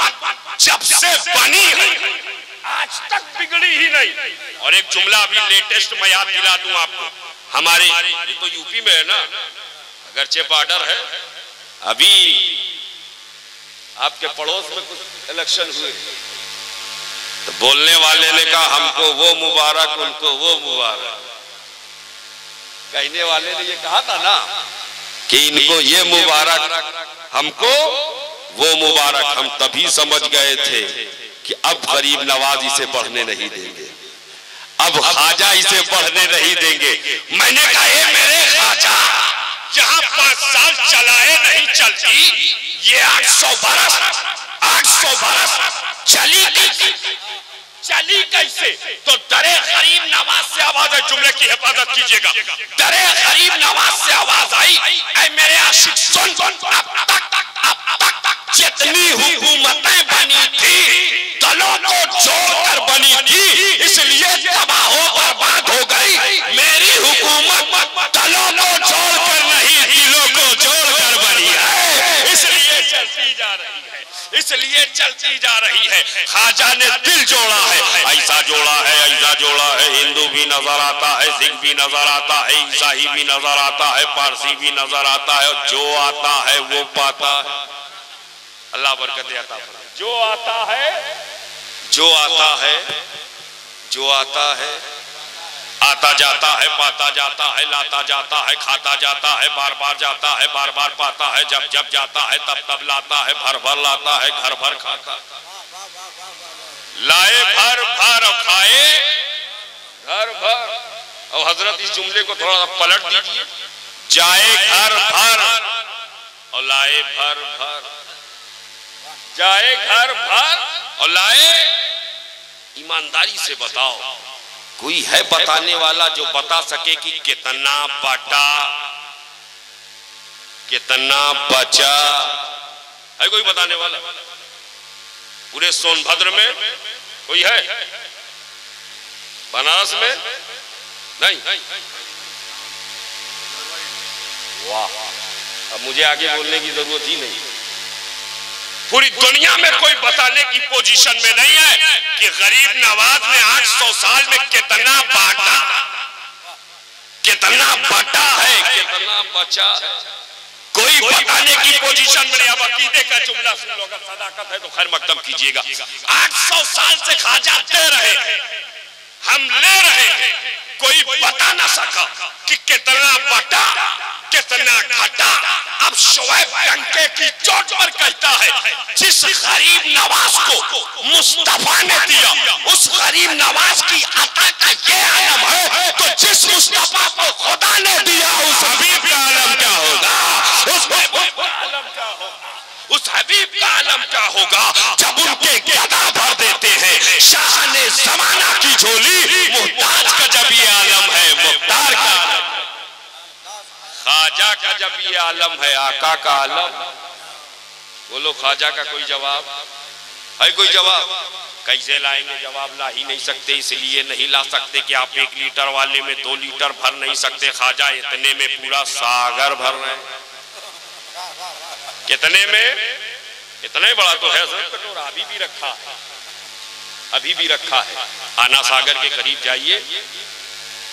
जब से बनी है आज तक बिगड़ी ही नहीं। और एक जुमला अभी लेटेस्ट मैं याद दिला दूं आपको, हमारे ये तो यूपी में है ना, अगरचे बॉर्डर है, अभी आपके पड़ोस में कुछ इलेक्शन हुए तो बोलने वाले ने कहा हमको वो मुबारक, उनको वो मुबारक। कहने वाले ने ये कहा था ना कि इनको ये मुबारक, हमको वो मुबारक। हम तभी समझ गए थे कि अब गरीब नवाज इसे बढ़ने नहीं देंगे, अब ख्वाजा इसे बढ़ने नहीं देंगे। मैंने कहा ये मेरे ख्वाजा जहां 5 साल चलाए नहीं चलती, ये 800 बरस चली कैसे? तो डरे गरीब नवाज से आवाज है, जुमले की हिफाजत कीजिएगा। डरे गरीब नवाज से आवाज आई, ऐ मेरे आशिक सुन, अब तक जितनी हुकूमतें बनी थी दलों को जोड़कर बनी थी, इसलिए तबाह बर्बाद हो गई। मेरी हुकूमत दलों को जोड़कर नहीं, दिलों को जोड़कर बनी है, इसलिए चलती जा रही है, इसलिए चलती जा रही है। ख्वाजा ने दिल जोड़ा है, ऐसा जोड़ा है, ऐसा जोड़ा है। हिंदू भी नजर आता है, सिख भी नजर आता है, ईसाई भी नजर आता है, पारसी भी नजर आता है, और जो आता है वो पाता है। अल्लाह बरकत अता फरमाए। जो आता है, जो आता है, जो आता है, आता जाता है, पाता जाता है, लाता जाता है, खाता जाता है, बार बार जाता है, बार बार पाता है, जब जब जाता है तब तब लाता है, भर भर लाता है, घर भर खाता, लाए भर भर और खाए घर भर। और हजरत इस जुमले को थोड़ा सा पलट दीजिए, जाए घर भर और लाए भर भर, जाए घर भर और लाए। ईमानदारी से बताओ, कोई है बताने वाला जो बता सके कि कितना बटा, कितना बचा? है कोई बताने वाला? पूरे सोनभद्र में कोई है? बनारस में नहीं? वाह, अब मुझे आगे बोलने की जरूरत ही नहीं। पूरी दुनिया में कोई बताने की पोजीशन में नहीं है कि गरीब नवाज ने 800 साल में कितना बांटा, कितना बटा है, कितना बचा है, कोई बताने की पोजीशन में नहीं। अब अकीदे का जुमला सुन लो, अगर सदाकत है तो खैर मकदम कीजिएगा। 800 साल से ख्वाजा दे रहे, हम ले रहे, कोई बता ना सका कि कितना बटा, कितना घटा। अब शुएब डंके की चोट पर कहता है, जिस गरीब नवाज को मुस्तफा ने दिया, उस गरीब नवाज की अता का ये आलम है, तो जिस मुस्तफा को खुदा ने दिया, उस हबीब का आलम क्या होगा? उस हबीब का आलम क्या होगा? जब उनके गदा भर देते हैं शाह ने जमाना की झोली, मुहताज का जब ये आलम है, मुख्तार का, ख्वाजा का जब ये आलम है, आका का आलम। बोलो ख्वाजा का कोई जवाब है? कोई जवाब? कैसे लाएंगे? जवाब ला ही नहीं सकते। इसलिए नहीं ला सकते कि आप 1 लीटर वाले में 2 लीटर भर नहीं सकते। ख्वाजा इतने में पूरा सागर भर रहे हैं। कितने में? इतना ही बड़ा तो है सर, कटोरा अभी भी रखा है, अभी भी रखा है। आना सागर के करीब जाइए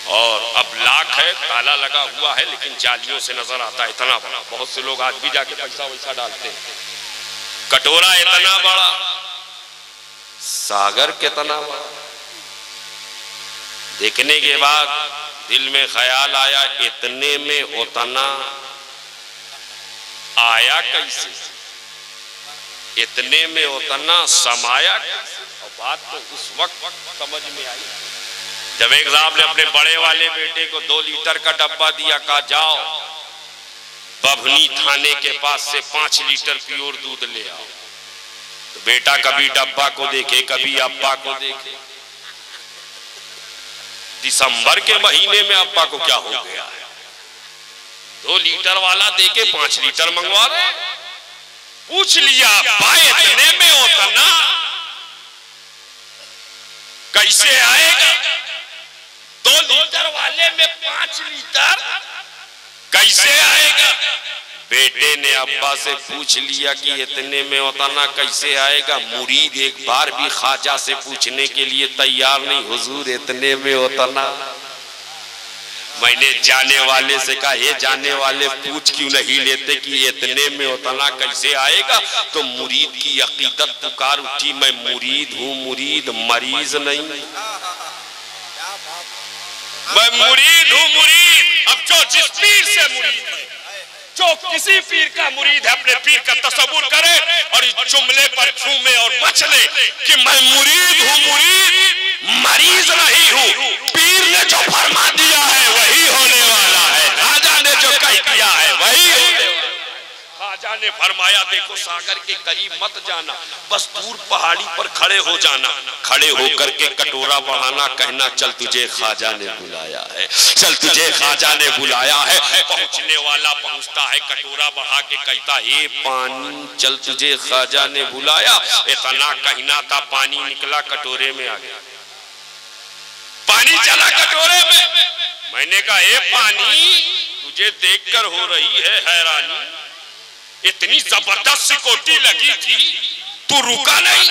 और अब लाख है, ताला लगा हुआ है, लेकिन जालियों से नजर आता है, इतना बड़ा। बहुत से लोग आज भी जाके पैसा वैसा डालते हैं। कटोरा इतना बड़ा, सागर कितना बड़ा। देखने के बाद दिल में ख्याल आया, इतने में उतना आया कैसे, इतने में उतना समाया कैसे? और बात तो उस वक्त समझ में आई जब एक साहब ने अपने बड़े वाले बेटे को 2 लीटर का डब्बा दिया, कहा जाओ बभनी थाने के पास से 5 लीटर प्योर दूध ले आओ। तो बेटा कभी डब्बा को देखे, कभी अब्बा को देखे। दिसंबर के महीने में अब्बा को क्या हो गया है? 2 लीटर वाला देके 5 लीटर मंगवा रहे। पूछ लिया अब्बा इतने में उतना कैसे आएगा? 2 लीटर वाले में 5 लीटर कैसे आएगा? बेटे ने अब्बा से पूछ लिया कि इतने में उतना कैसे आएगा। मुरीद एक बार भी ख्वाजा से पूछने के लिए तैयार नहीं, हुजूर इतने में उतना। मैंने जाने वाले से कहा, ये जाने वाले पूछ क्यों नहीं लेते कि इतने में उतना कैसे आएगा? तो मुरीद की अकीदत पुकार उठी, मैं मुरीद हूँ, मुरीद मरीज नहीं। मैं मुरीद हूँ, मुरीद। अब जो जिस पीर से मुरीद है, जो किसी पीर का मुरीद है, अपने पीर का तसव्वुर करे और इस जुमले पर झूमे और मचले कि मैं मुरीद हूँ, मुरीद मरीज नहीं हूँ। पीर ने जो फरमा दिया है वही होने वाला है, राजा ने जो कह दिया है वही होने वाला है। ख्वाजा ने फरमाया, देखो सागर के करीब मत जाना, बस दूर पहाड़ी पर खड़े हो जाना, खड़े होकर के कटोरा बढ़ाना, कहना चल तुझे ख्वाजा ने बुलाया है, चल तुझे ख्वाजा ने बुलाया है। पहुंचने वाला पहुंचता है, कटोरा बढ़ा के कहता, ये पानी, चल तुझे ख्वाजा ने बुलाया। इतना कहना था, पानी निकला कटोरे में आ गया, पानी चला कटोरे में। मैंने कहा, ये पानी तुझे देखकर हो रही है हैरानी, इतनी जबरदस्त सिक्योरिटी लगी थी, तू रुका नहीं,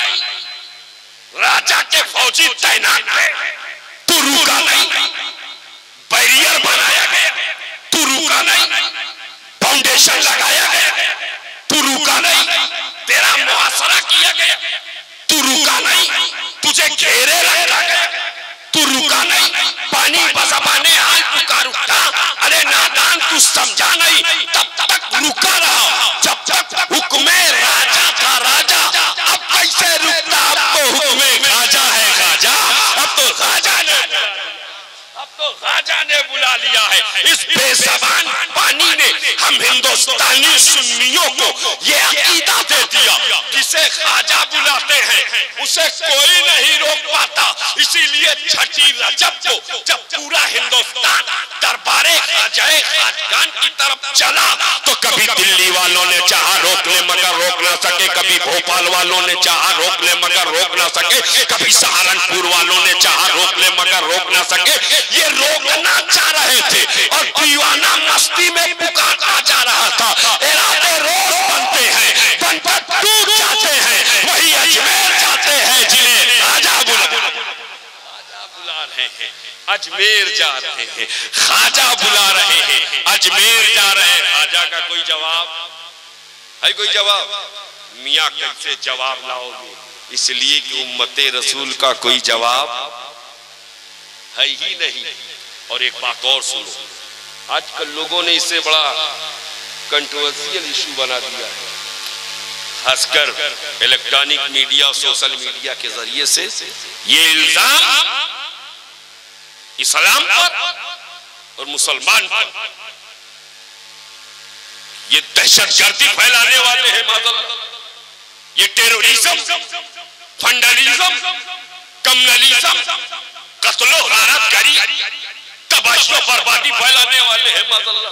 राजा के फौजी तैनात थे, तू रुका नहीं, बैरियर बनाया गया, तू रुका नहीं, फाउंडेशन लगाया गया, तू रुका नहीं, तेरा मुआसरा किया गया, तू रुका नहीं, तुझे घेरे रखा गया, तू रुका नहीं, पानी बज़बाने हाल पुकार उठा, अरे नादान तू समझा नहीं, तब तक रुका रहा जब तक हुक्मे राजा था राजा। अब कैसे रुकता, अब तो हुक्मे खाजा है खाजा, अब तो खाजा ने बुला लिया है। इस बेज़बान पानी ने हम हिंदुस्तानी सुन्नियों को ये अकीदा दे दिया, जिसे खाजा बुलाते हैं उसे कोई नहीं रोक पाता। इसीलिए छठी रजब को जब पूरा हिंदुस्तान दरबारे खाजाए खाजगान की तरफ चला तो कभी दिल्ली वालों ने चाहा रोक ले मगर रोक ना सके, कभी भोपाल वालों ने चाहा रोक ले मगर रोक ना सके, कभी सहारनपुर वालों ने चाहा रोक ले मगर रोक ना सके। ये रोकना चाह रहे थे और दीवाना मस्ती में पुकारता जा रहा था। इरादे रोज बनते हैं, बनकर टूट जाते हैं, वही अजमेर जाते हैं जिन्हें राजा बुला रहे हैं, अजमेर जा रहे हैं, खाजा बुला रहे हैं, अजमेर जा रहे हैं। खाजा का कोई जवाब है? कोई जवाब? मियाँ कैसे जवाब लाओगे? इसलिए कि उम्मते रसूल का कोई जवाब है ही नहीं। और एक बात और सुनो, आजकल लोगों ने इसे बड़ा कंट्रोवर्शियल इशू बना दिया है, खासकर इलेक्ट्रॉनिक मीडिया और सोशल मीडिया के जरिए से। ये इल्जाम इस्लाम पर और मुसलमान पर, ये दहशतगर्दी फैलाने वाले हैं माज़अल्लाह, ये टेररिज्म, फंडलिज्म, कम्युनलिज्म, कत्लो गारतगरी, तबाही और बर्बादी फैलाने वाले हैं माज़अल्लाह।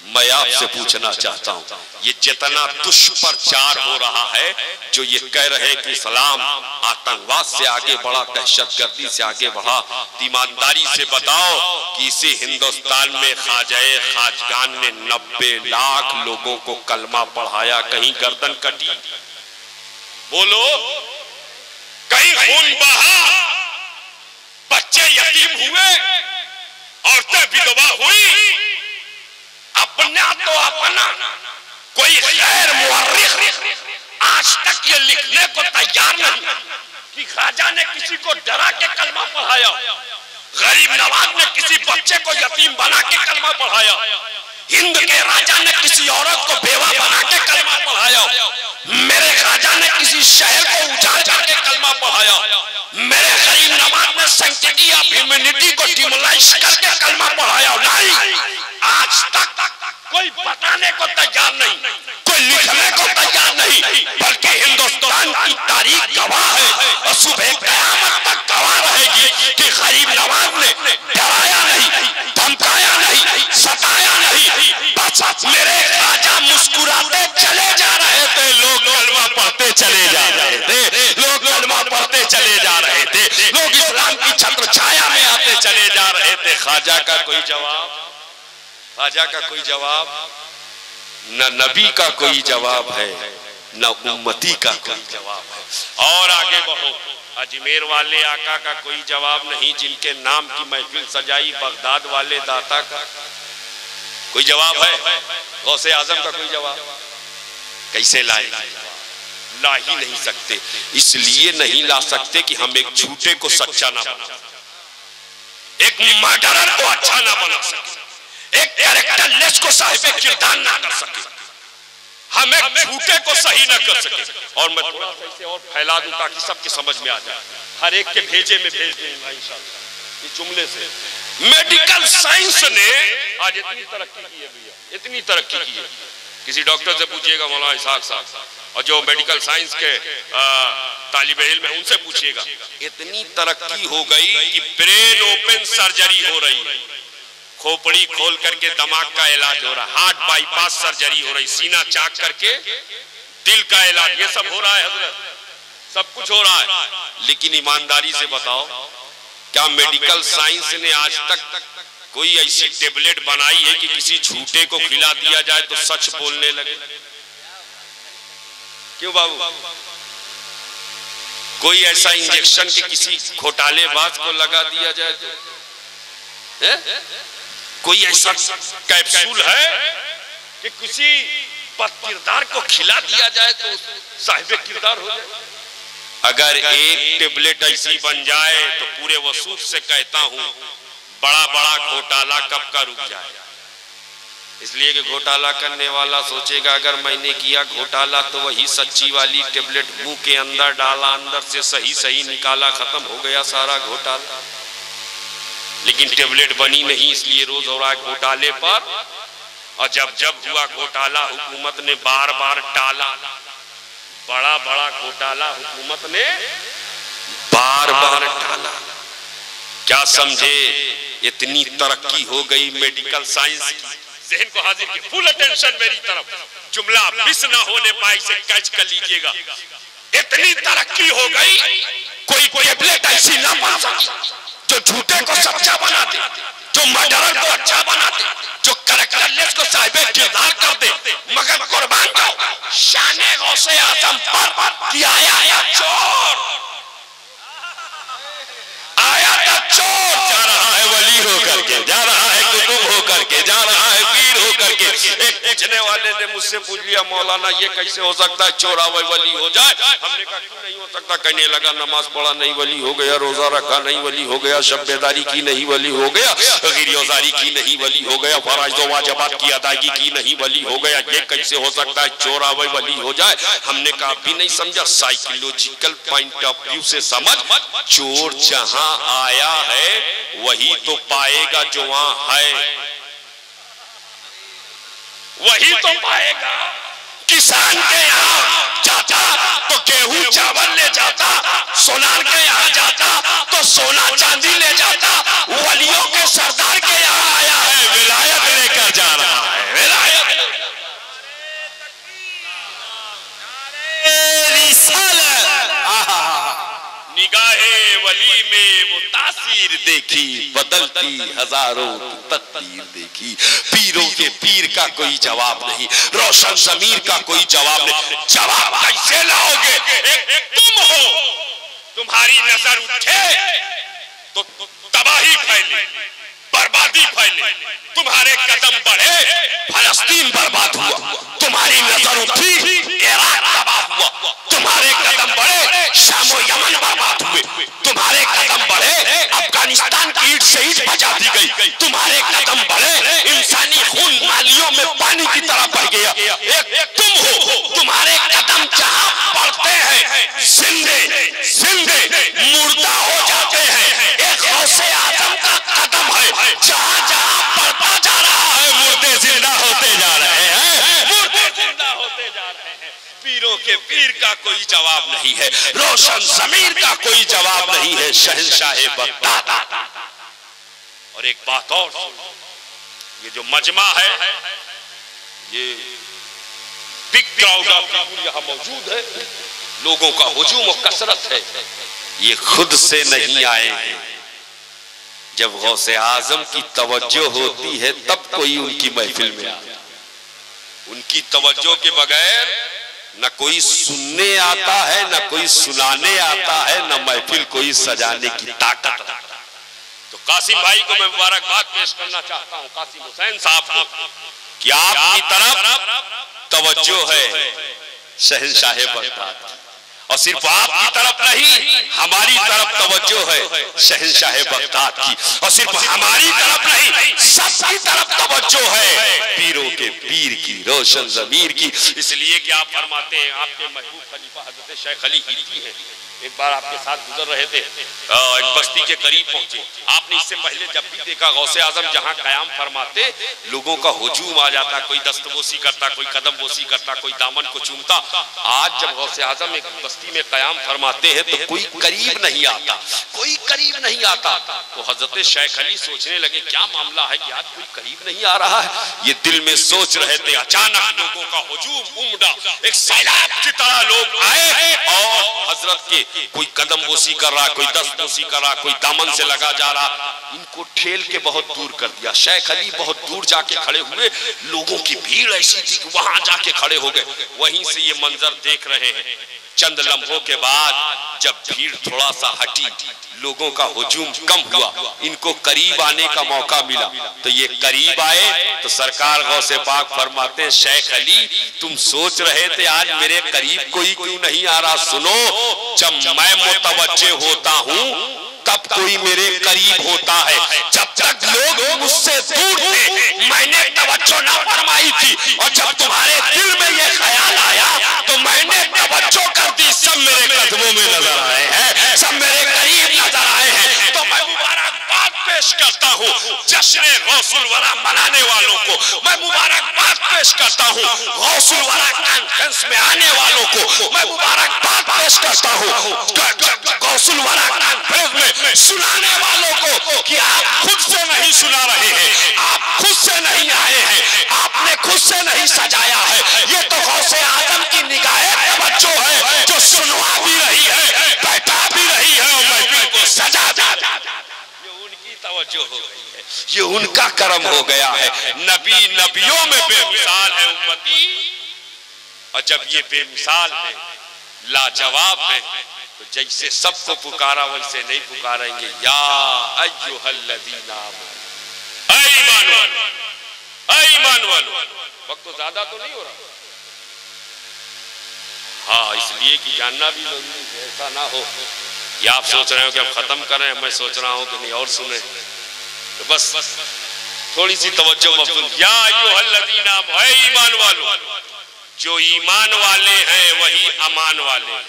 मैं आपसे पूछना चाहता हूं, ये जितना दुष्प्रचार हो रहा है, जो ये कह रहे हैं कि इस्लाम आतंकवाद से आगे बढ़ा, दहशतगर्दी से आगे बढ़ा, ईमानदारी से बताओ कि इसी हिंदुस्तान में ख्वाजाए खाजगान ने 90 लाख लोगों को कलमा पढ़ाया, कहीं गर्दन कटी? बोलो, कहीं खून बहा, बच्चे यतीम हुए, औरतें विधवा हुई, अपना तो अपना कोई गैर मुअर्रिख आज तक ये लिखने को तैयार नहीं कि ख्वाजा ने किसी को डरा के कलमा पढ़ाया, गरीब नवाज ने किसी बच्चे को यतीम बना के कलमा पढ़ाया, हिंद के राजा ने किसी औरत को बेवा बना के कलमा पढ़ाया, मेरे ख्वाजा ने किसी शहर को उजाड़ करके कलमा पढ़ाया, मेरे गरीब नवाज ने सेंसिटिविटी ऑफ ह्यूमैनिटी को डिमोलाइज करके कलमा पढ़ाया। नहीं, आज तक कोई बताने को तैयार नहीं, कोई लिखने को तैयार नहीं, बल्कि हिंदुस्तान की तारीख गवाह है और सुबह क़यामत तक गवाह रहेगी कि गरीब नवाज ने डराया नहीं, धमकाया नहीं, सताया नहीं, बस मेरे ख्वाजा मुस्कुराते चले जा रहे थे, लोग कलमा पढ़ते चले जा रहे थे, लोग कलमा पढ़ते चले जा रहे थे, लोग इस्लाम की छत्र छाया में आते चले जा रहे थे। ख्वाजा का कोई जवाब, ख्वाजा का कोई जवाब, न नबी का कोई जवाब है, न उम्मती का कोई जवाब है। और आगे बढ़ो, अजमेर वाले आका का कोई जवाब नहीं, जिनके नाम की महफिल सजाई बगदाद वाले दाता का कोई जवाब है? गौसे आजम का कोई जवाब? कैसे लाए? ला ही नहीं सकते। इसलिए नहीं ला सकते कि हम एक झूठे को सच्चा ना बना, एक मर्डरर को अच्छा ना बना सके, एक कैरेक्टरलेस को साहिब किरदार ना कर सके, हम एक झूठे को सही ना कर सके। और मैं थोड़ा सा इसे और फैला दूं ताकि सबके समझ में आ जाए, हर एक के भेजे में भेज दूंगा इंशाअल्लाह। इस जुमले से मेडिकल साइंस ने आज इतनी तरक्की की है भैया, इतनी तरक्की की है, किसी डॉक्टर से पूछिएगा मौलाना इसहाक साहब, और जो मेडिकल साइंस के तालिब इल्म है उनसे पूछिएगा, इतनी तरक्की हो गई कि ब्रेन ओपन सर्जरी हो रही है, खोपड़ी खोल करके दिमाग का इलाज हो रहा है, हार्ट बाईपास सर्जरी हो रही, सीना चाक करके दिल का इलाज, ये सब हो रहा है हजरत, सब कुछ हो रहा है। लेकिन ईमानदारी से बताओ, क्या मेडिकल साइंस ने आज तक कोई ऐसी टेबलेट बनाई है कि किसी झूठे को खिला दिया जाए तो सच बोलने लगे? क्यों बाबू? कोई ऐसा इंजेक्शन कि किसी घोटालेबाज को लगा दिया जाए तो? कोई ऐसा कैप्सूल है कि किसी बदकिरदार को खिला दिया जाए तो साहिब किरदार हो जाए? अगर एक टेबलेट ऐसी बन जाए तो पूरे वसूल से कहता हूं बड़ा बड़ा घोटाला कब का रुक जाए। इसलिए कि घोटाला करने वाला सोचेगा अगर मैंने किया घोटाला तो वही सच्ची वाली टेबलेट मुंह के अंदर डाला, अंदर से सही सही निकाला, खत्म हो गया सारा घोटाला। लेकिन टेबलेट बनी नहीं, इसलिए रोज हो रहा है घोटाले पर। और जब जब हुआ घोटाला हुकूमत ने बार बार टाला, बड़ा बड़ा घोटाला हुकूमत ने बार बार टाला। क्या समझे इतनी तरक्की हो गई मेडिकल साइंस की। ज़हन को हाजिर की, फुल अटेंशन मेरी तरफ, जुमला मिस ना होने पाए इसे कैच कर लीजिएगा। इतनी तरक्की हो गई कोई टेबलेट ऐसी ना बन सकी जो झूठे को सच्चा बना दे, जो मर्डरर को अच्छा बना दे, जो कैरेक्टरलेस को साहिबे किरदार कर दे। मगर कुर्बान जाओ शाने गौसे आजम पर कि आया चोर, आया था चोर, जा रहा है वली होकर के, जा रहा है कुतुब होकर के, जा रहा है पीर होकर के। एक पूछने वाले ने मुझसे पूछ लिया मौलाना ये कैसे हो सकता है चोर आवे वली हो जाए। हमने कहा क्यों नहीं हो सकता। कहने लगा नमाज पढ़ा नहीं वली हो गया, रोजा रखा नहीं वली हो गया, शब्बेदारी की नहीं वली हो गया, गिरयोजारी की नहीं वली हो गया, फराइज व वाजिबात की अदायगी की नहीं वली हो गया। ये कैसे हो सकता है चोर आवे वली हो जाए। हमने कहा भी नहीं समझा, साइकोलॉजिकल पॉइंट ऑफ व्यू से समझ। चोर जहां आया है वही तो पाएगा जो वहां है, वही तो पाएगा। किसान के यहाँ जाता तो गेहूं चावल ले जाता, सोनार के यहाँ जाता तो सोना चांदी ले जाता। वलियों के सरदार के यहाँ आया है विलायत लेकर जा रहा है, विलायत। निगाहे वली में वो तासीर देखी, बदलती हजारों की तकदीर देखी। पीरों के पीर का कोई जवाब नहीं, रोशन ज़मीर का कोई जवाब नहीं। जवाब कैसे लाओगे? एक तुम हो, तुम्हारी नजर उठे तो तबाही फैले, बर्बादी फैले। तुम्हारे कदम बढ़े फलस्तीन बर्बाद हुआ, तुम्हारी नजर उठी इराक तबाह हुआ, तुम्हारे कदम बढ़े शाम और यमन बर्बाद हुए, तुम्हारे कदम बढ़े अफगानिस्तान की ईंट से ईंट बजा दी गई, तुम्हारे कदम बढ़े इंसानी खून नालियों में पानी की तरह बह गया। एक तुम हो, तुम्हारे कदम जहां पड़ते हैं जिंदे जिंदे मुर्दा हो जाते हैं। एक गौसे आजम का कदम है, जहां जहां पड़ता जा रहा है मुर्दे जिंदा होते जा रहे हैं, मुर्दे जिंदा होते जा रहे हैं। पीरों के पीर का कोई जवाब नहीं है, रोशन ज़मीर का कोई जवाब नहीं है, शहंशाहे बगदाद। और एक बात और, ये जो मजमा है, ये बिग क्राउड ऑफ पीपल यहाँ मौजूद है, लोगों का हुजूम और कसरत है, ये खुद से नहीं आए हैं। जब गौसे आजम की तवज्जो होती है तब कोई उनकी महफिल में आता है। उनकी तवज्जो के बगैर न कोई सुनने आता है, न कोई सुनाने आता है, न महफिल कोई सजाने की ताकत रखता है। तो कासिम भाई को मैं मुबारकबाद पेश करना चाहता हूँ, कासिम हुसैन साहब को, कि आपकी तरफ तवज्जो है शहंशाहे बगदाद, और सिर्फ आपकी तरफ नहीं हमारी तरफ तवज्जो है शहंशाहे बगदाद की, और सिर्फ हमारी तरफ नहीं सबकी तरफ तवज्जो है पीरों के पीर की, रोशन ज़मीर की। इसलिए कि आप फरमाते हैं, आपके महबूब खलीफा हज़रत शेख अली हिंदी हैं, एक बार आपके साथ गुजर रहे थे, एक बस्ती के करीब पहुंचे। आपने इससे पहले जब भी देखा गौसे आजम जहां कयाम फरमाते लोगों का हुजूम आ जाता, कोई दस्तबोसी करता, कोई कदम बोसी करता, कोई दामन को चूमता। आज जब गौसे आजम एक बस्ती में कयाम फरमाते हैं तो कोई करीब नहीं आता, कोई करीब नहीं आता। तो हजरत शेख अली सोचने लगे क्या मामला है कि आज कोई करीब नहीं आ रहा है। ये दिल में सोच रहे थे, अचानक लोगों का हुजूम उमड़ा, एक सैलाब की तरह लोग आए और हजरत के कोई कदम बोसी कर रहा, कोई दस्त बोसी कर रहा, कोई दामन से लगा जा रहा, इनको ठेल के बहुत दूर कर दिया। शेख अली बहुत दूर जाके खड़े हुए, लोगों की भीड़ ऐसी थी कि वहां जाके खड़े हो गए। वहीं से ये मंजर देख रहे हैं। चंद लम्हों के बाद जब भीड़ थोड़ा सा हटी, लोगों का हुजूम कम हुआ, इनको करीब आने का मौका मिला, तो ये करीब आए। तो सरकार गौसे पाक फरमाते हैं, शेख अली तुम सोच रहे थे आज मेरे करीब कोई क्यों नहीं आ रहा। सुनो, जब मैं मुतवज्जे होता हूँ तब कोई मेरे करीब होता है। जब तक लोग मुझसे दूर थे मैंने तवज्जो ना फरमाई थी, और जब तुम्हारे दिल में ये ख्याल आया तो मैंने तवज्जो कर दी। सब मेरे कदमों में नजर आए हैं, सब मेरे करीब नजर आए हैं। तो मैं मुबारकबाद पेश करता हूँ जश्न गौसुल वरा मनाने वालों को, मैं मुबारकबाद पेश करता हूँ गौसुल वरा कॉन्फ्रेंस में आने वालों को, मैं मुबारकबाद पेश करता हूँ गौसुल वरा कॉन्फ्रेंस में सुनाने वालों को कि आप खुद से नहीं सुना रहे हैं, आप खुद से नहीं आए हैं, आपने खुद से नहीं सजाया है। ये तो गौसे आजम की निगाहे तवज्जो है जो सुनवा भी रही है, बैठा भी रही है और महफिल को सजा भी। ये उनकी तवज्जो हो गई है, ये उनका करम हो गया है। नबी नबियों में बेमिसाल है उम्मती, और जब ये बेमिसाल है लाजवाब है तो जैसे सबको पुकारा वैसे नहीं पुकारेंगे। या अय्युहल्लज़ीना आमनू, ऐ ईमान वालों, ऐ ईमान वालों। वक्त तो ज्यादा तो नहीं हो रहा, हाँ, इसलिए कि जानना भी जरूरी है, ऐसा ना हो कि आप सोच रहे हो कि अब खत्म करें, मैं सोच रहा हूँ कि नहीं और सुने। तो बस थोड़ी सी तवज्जो मफसूल। या अय्युहल्लज़ीना आमनू, ऐ ईमान वालों, जो ईमान वाले हैं वही अमान वाले हैं,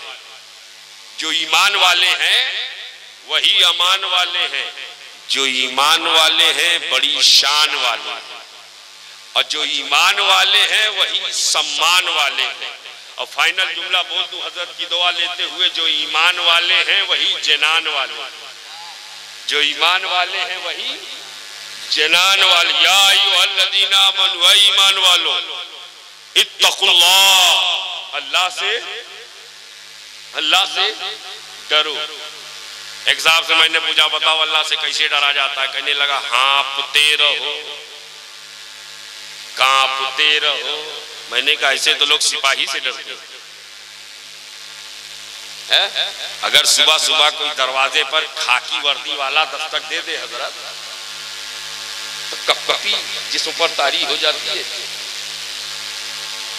जो ईमान वाले हैं वही अमान वाले हैं, जो ईमान वाले हैं बड़ी शान वाले हैं, और जो ईमान वाले हैं वही सम्मान वाले हैं। और फाइनल जुमला बोल दूं हजरत की दुआ लेते हुए, जो ईमान वाले हैं वही जनान वाले, जो ईमान वाले हैं वही जनान वाले। या अय्युहल्लज़ीना आमनू, ऐ ईमान वालों, इत्तकुल्लाह, अल्लाह से डरो। एक साहब से मैंने पूछा बताओ अल्लाह से कैसे डरा जाता है? कहने लगा हाँपते रहो, कांपते रहो। मैंने कहा ऐसे तो लोग सिपाही से डरते हैं। अगर सुबह सुबह कोई दरवाजे पर खाकी वर्दी वाला दस्तक दे दे हजरत, तो कपकपी जिसम पर तारी हो जाती है।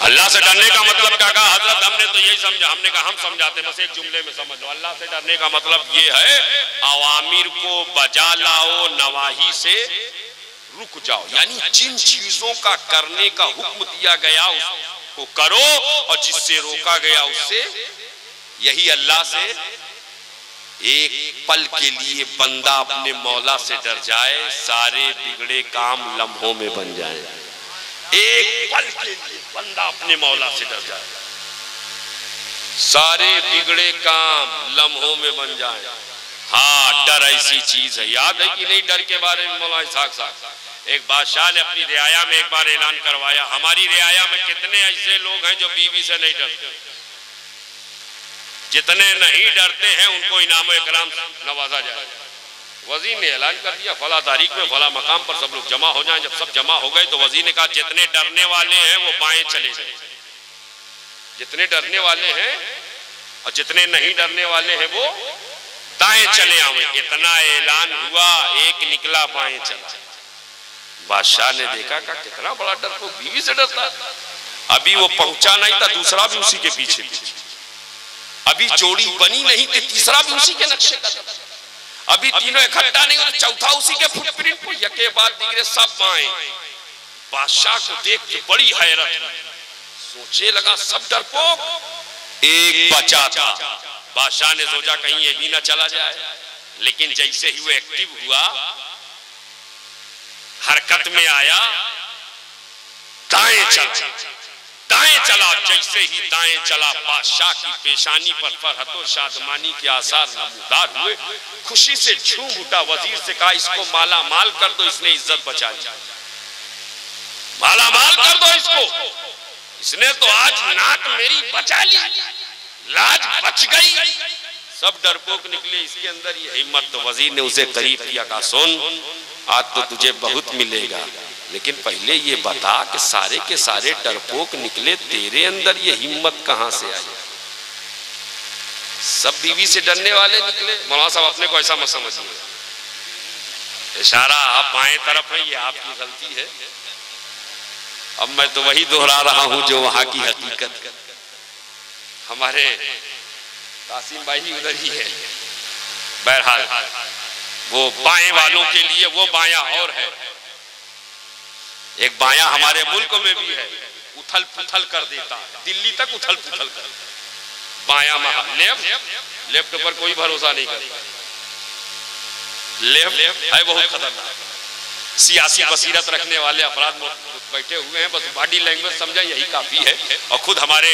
अल्लाह से डरने का मतलब क्या कहा हजरत? हमने तो यही समझा, हमने कहा हम समझाते, बस एक जुमले में समझ लो। अल्लाह से डरने का मतलब ये है अवामिर को बजा लाओ, नवाही से रुक जाओ, यानी जिन चीजों का करने का हुक्म दिया गया उसको करो, और जिससे रोका गया उससे। यही अल्लाह से एक पल के लिए बंदा अपने मौला से डर जाए, सारे बिगड़े काम लम्हों में बन जाए। एक पल के लिए बंदा अपने मौला से डर जाए, सारे बिगड़े काम लम्हों में बन जाए। हाँ, डर ऐसी चीज है। याद है कि नहीं डर के बारे में? मौला इसाक साहब, एक बादशाह ने अपनी रियाया में एक बार ऐलान करवाया, हमारी रियाया में कितने ऐसे लोग हैं जो बीवी से नहीं डरते, जितने नहीं डरते हैं उनको इनाम इकराम नवाजा जाएगा। वजीर ने ऐलान कर दिया फला तारीख में फला मकाम पर सब लोग जमा हो जाएं। जब सब जमा हो गए तो वजीर ने कहा जितने डरने वाले हैं वो बाएं चले जाएं, जितने डरने वाले हैं और जितने नहीं डरने वाले हैं वो दाएं चले आवे। इतना ऐलान हुआ, एक निकला बाएं चला। बादशाह ने देखा का कितना बड़ा डर, वो बीवी से डरता। अभी वो पहुंचा नहीं था, दूसरा भी उसी के पीछे पीछे। अभी जोड़ी बनी नहीं थी, तीसरा भी उसी के नक्शे का। अभी तीनों इकट्ठा नहीं हुआ, चौथा उसी के फुटप्रिंट को, यके बाद दिगरे सब बाएं। बादशाह को देख के बड़ी हैरत, सोचे लगा सब डरपोक, एक बचा था। बादशाह ने सोचा कहीं ये भी ना चला जाए, लेकिन जैसे ही वो एक्टिव हुआ, हरकत में आया, दाएं चला, दाएं चला। जैसे ही दाएं चला, बादशाह की पेशानी पर फरहत और शादमानी के आसार नमूदार हुए। खुशी से झूम उठा, वजीर से कहा इसको माला माल कर दो, इसने इज्जत बचा ली, माला माल कर दो इसको, इसने तो आज नाक मेरी बचा ली, लाज बच गई। सब डरपोक निकले, इसके अंदर ये हिम्मत। तो वजीर ने उसे करीब किया, कहा सुन आज तो तुझे बहुत मिलेगा, लेकिन पहले ये बता कि सारे के सारे डरपोक निकले, तेरे अंदर ये हिम्मत कहां से आई? सब बीवी से डरने वाले निकले। मौलाना साहब अपने को ऐसा मत समझिए, इशारा आप बाएं तरफ है, ये आपकी गलती है। अब मैं तो वही दोहरा रहा हूं जो वहां की हकीकत। हमारे कासिम भाई उधर ही है। बहरहाल वो बाएं वालों के लिए वो बायां और है, एक बायां हमारे मुल्क में भी है, उथल पुथल कर देता, दिल्ली तक उथल पुथल कर। बायां लेफ्ट पर कोई भरोसा नहीं करता, लेफ्ट है बहुत खतरनाक। सियासी बसीरत रखने वाले अफराद बैठे हुए हैं, बस बॉडी लैंग्वेज समझा यही काफी है। और खुद हमारे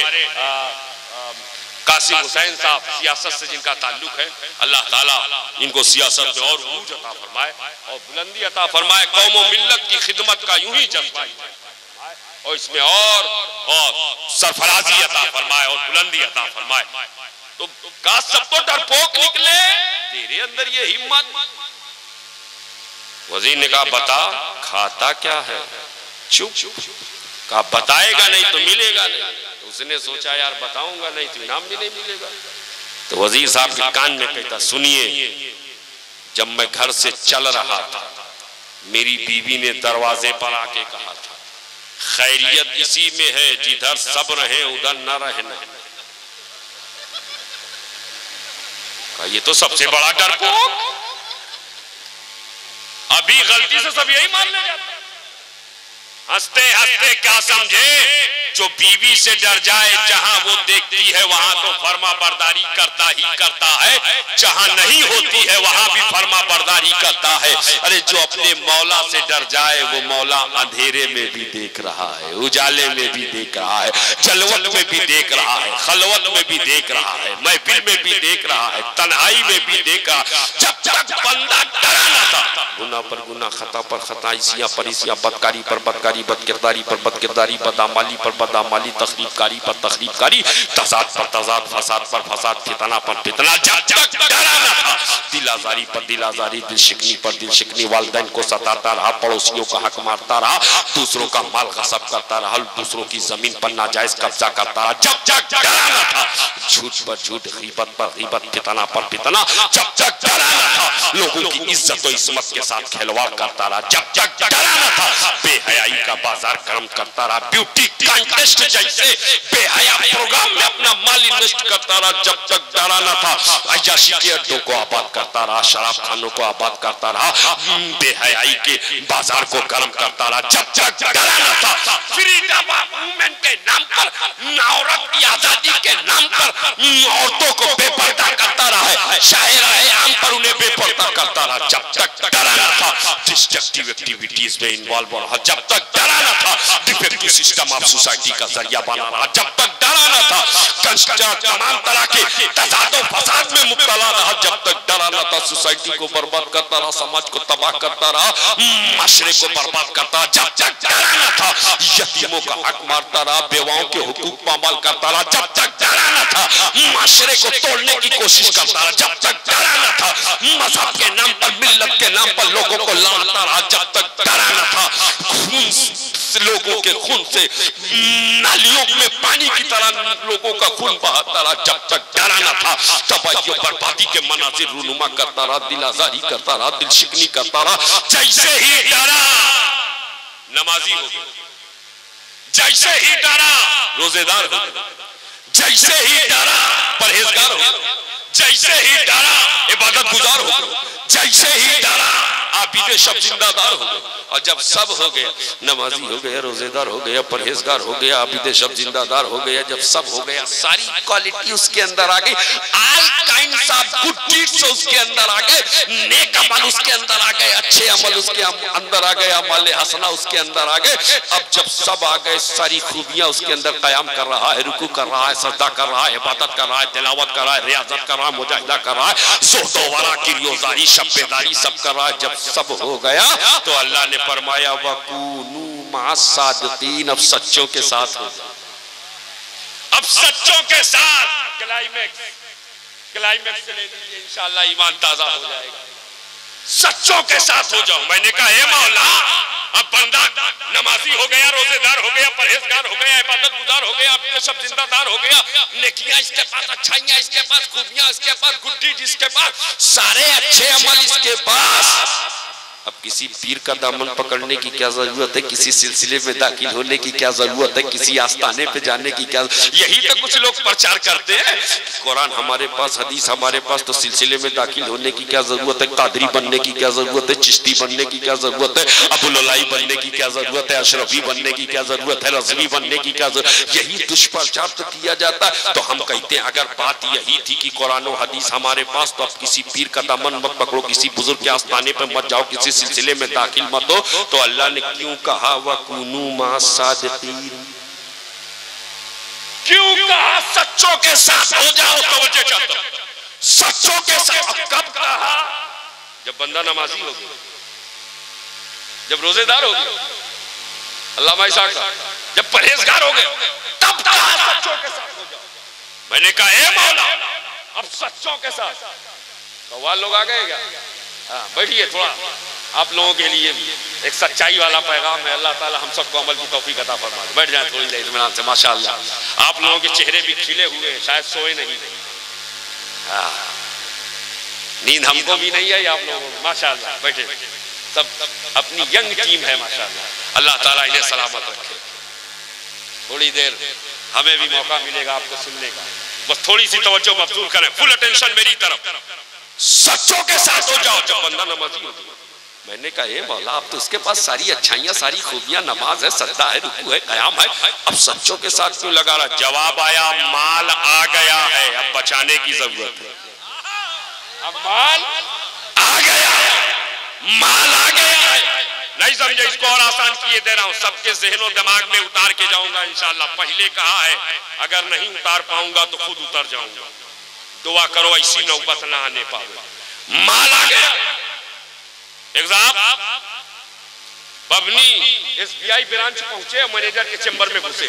कासिम हुसैन साहब सियासत से जिनका ताल्लुक है, अल्लाह ताला इनको सियासत में और ऊर्ज अता फरमाए और बुलंदी अता फरमाए, कौम और मिल्लत की खिदमत का यूं ही जज्बा और इसमें और सरफराजी अता फरमाए और बुलंदी अता फरमाए। तो का सब तो डरपोक निकले, तेरे अंदर ये हिम्मत। वजीर ने कहा बता खाता क्या है? चुप। कहा बताएगा नहीं तो मिलेगा नहीं। तो उसने सोचा यार बताऊंगा नहीं तो इनाम भी नहीं मिलेगा। तो वजीर साहब के कान में कहता सुनिए, जब मैं घर से चल रहा था मेरी बीवी ने दरवाजे पर आके कहा था खैरियत इसी में है जिधर सब रहे उधर न रहना। ये तो सबसे बड़ा डरपोक, अभी गलती से सब यही मान ले जाते। हंसते हंसते क्या समझे, जो बीवी से डर जाए जहां वो देखती है वहां तो फर्मा बरदारी करता ही करता है, जहां नहीं होती है वहां भी फर्मा बरदारी करता है। अरे जो अपने मौला से डर जाए वो मौला अंधेरे में भी देख रहा है, उजाले में भी देख रहा है, जलवत में भी देख रहा है, खलवत में भी देख रहा है, महफिल में भी देख रहा है, तन्हाई में भी देख रहा। जब तक बंदा डरा न था, गुनाह पर गुनाह, खता पर खता, इसिया पर इसिया, बदकारी पर बदकारी, बदकिरदारी पर बदकिरदारी, बदामाली पर बदामाली, तखरीबकारी पर तखरीबकारी, तजाद पर तजाद, फसाद पर फसाद, फितना पर फितना। जब तक डरा न था, दिल आजारी पर दिल आजारी, दिल शिकनी पर दिल शिकनी, वालिदैन को सताता रहा, पड़ोसियों का हक मारता रहा, दूसरों का माल गसब करता रहा, दूसरों की जमीन पर नाजायज कब्जा करता रहा। जब तक डरा न था, झूठ पर झूठ, गीबत पर गीबत, फितना पर फितना। जब तक डरा न था, लोगों की इज्जत और इस्मत के साथ खिलवाड़ करता रहा। जब तक डरा न था, बेहयाई का बाजार गर्म करता रहा, ब्यूटी कंटेस्ट जैसे बेहया प्रोग्राम में अपना माल इन्वेस्ट करता रहा। जब तक डरा न था, अय्याशी के अड्डों को आबाद करता रहा, शराब खानों को आबाद करता रहा, बेहयाई के बाजार को गर्म करता रहा। जब तक डरा न था, फ्रीडम ऑफ वुमेन के नाम पर, औरत की आजादी के नाम पर औरतों को बेपर्दा करता रहा है, शायराए आम पर उन्हें बेपर्दा करता रहा। जब तक डरा न था, डिस्ट्रक्टिव एक्टिविटीज में इन्वॉल्व रहा। जब तक डरा न था, डिफेक्टिव सिस्टम ऑफ सोसाइटी का जरिया बना रहा। जब तक डरा न था, तमाम तरह के तजाद और फसाद में मुब्तला रहा। जब तक डरा न था, सोसाइटी को बर्बाद करता रहा, समाज को तबाह करता रहा, माशरे को बर्बाद करता रहा। जब तक डरा न था, यतीमों का हक मारता रहा, बेवाओं के हुकूक पामाल करता रहा। जब तक डरा न था, माशरे को तोड़ने की कोशिश करता रहा। जब तक डरा न था, मजहब के नाम पर, मिल्लत के नाम पर लोगों को लड़ता रहा। जब तक डरा न था, खून लोगों के खून से नालियों में पानी की तरह लोगों का खून बहाता रहा। जब तक डरा न था, तबाही और बर्बादी के मनाजिर रूनुमा करता रहा, दिल आजारी करता रहा, दिल शिकनी करता रहा। जैसे ही डरा नमाजी हो गया, जैसे ही डरा रोजेदार हो गया, जैसे ही डरा परहेजगार हो गया, जैसे ही डरा इबादत गुजार हो गया, जैसे ही डरा आबिद शब जिंदादार हो गए। और जब सब हो गया, नमाजी हो गया, रोजेदार हो गया, परहेजगार हो गया, आबिद शब जिंदादार हो गया, जब सब हो गया, सारी क्वालिटी उसके अंदर आ गई, all kinds of good deeds उसके अंदर आ गए, नेक अमल उसके अंदर आ गए, अच्छे अमल उसके अंदर आ गए, अमल हसना उसके अंदर आ गए। अब जब सब आ गए, सारी खूबियां उसके अंदर कयाम कर रहा है, रुकू कर रहा है, सजदा कर रहा है, इबादत कर रहा है, तिलावत कर रहा है, रियाजत कर रहा है, मुजाहिदा कर रहा है, ज़ुहद वरा की रियोजारी, शब्बेदारी सब कर रहा है। जब सब हो गया तो अल्लाह ने फरमाया वकूनू मअस सादिकीन, अब सच्चों के साथ हो जाओ। अब सच्चों के साथ क्लाइमैक्स ले लीजिए, इंशाअल्लाह ईमान ताजा हो जाएगा। सच्चों के साथ हो जाओ। मैंने कहा हे मौला, अब बंदा नमाजी हो गया, रोजेदार हो गया, परहेजगार हो गया, इबादत गुजार हो गया, अपने सब जिंदादार हो गया, नेकियां इसके पास, अच्छाइयां इसके पास, खूबियां इसके पास, गुड डीड इसके पास, सारे अच्छे अमल इसके पास। अब किसी पीर का दामन पकड़ने की क्या जरूरत है, किसी सिलसिले में दाखिल होने की क्या जरूरत है, किसी आस्थाने पे जाने की क्या, यही तो कुछ लोग प्रचार करते हैं। कुरान हमारे पास, हदीस हमारे पास, तो सिलसिले में दाखिल होने की क्या जरूरत है, कादरी बनने की क्या जरूरत है, चिश्ती बनने की क्या जरूरत है, अबुललाई बनने की क्या जरूरत है, अशरफी बनने की क्या जरूरत है, रज़वी बनने की क्या जरूरत, यही दुष्प्रचार तो किया जाता। तो हम कहते हैं अगर बात यही थी कि कुरान और हदीस हमारे पास, तो अब किसी पीर का दामन मत पकड़ो, किसी बुजुर्ग के आस्थाने पर मत जाओ, किसी सिलसिले में दाखिल मत हो। तो अल्लाह ने क्यों कहा वकुनू मा सादिकीन, क्यों कहा सच्चों के साथ हो जाओ। तवज्जो चाहता हूं, सच्चों के साथ। अब कब कहा? जब बंदा नमाजी हो गया, जब रोजेदार हो गया, अल्लामा इसा का जब परहेजगार हो गए, तब कहा सच्चों के साथ हो जाओ। मैंने कहा ए मौला अब सच्चों के साथ। कव्वाल लोग आ गए क्या? हाँ बैठिए, थोड़ा आप लोगों के लिए भी एक सच्चाई वाला पैगाम है। अल्लाह ताला हम सबको अमल की तौफीक अता फरमाए। बैठ जाए थोड़ी देर इत्मीनान से। माशाअल्लाह आप लोगों के चेहरे भी खिले हुए हैं, शायद सोए नहीं। नींद हमको भी नहीं आई, आप लोगों को। माशाअल्लाह बैठे, सब अपनी यंग टीम है माशाअल्लाह। अल्लाह ताला इन्हें सलामत रखे। थोड़ी देर हमें भी मौका मिलेगा आपको सुनने का, बस थोड़ी सी तवज्जो मबजूल करें, फुल अटेंशन मेरी तरफ। सच्चों के साथ हो जाओ जब बंदा नमाजी हो जाए। मैंने कहा ए मौला आप तो उसके पास सारी अच्छाइयां, सारी खूबियां, नमाज है, सजदा है, रुकू है, कयाम है, अब सच्चों के साथ क्यों लगा रहा? जवाब आया माल आ गया है, अब बचाने की जरूरत है। अब माल आ गया है, माल आ गया है। नहीं समझे, इसको और आसान किए दे रहा हूं, सबके ज़हन और दिमाग में उतार के जाऊंगा इंशाअल्लाह। पहले कहा है अगर नहीं उतार पाऊंगा तो खुद उतर जाऊंगा। दुआ करो ऐसी नौबत ना आने पावे। माल आ गया। एग्जाम बबनी एसबीआई ब्रांच पहुंचे, मैनेजर के चेंबर में घुसे।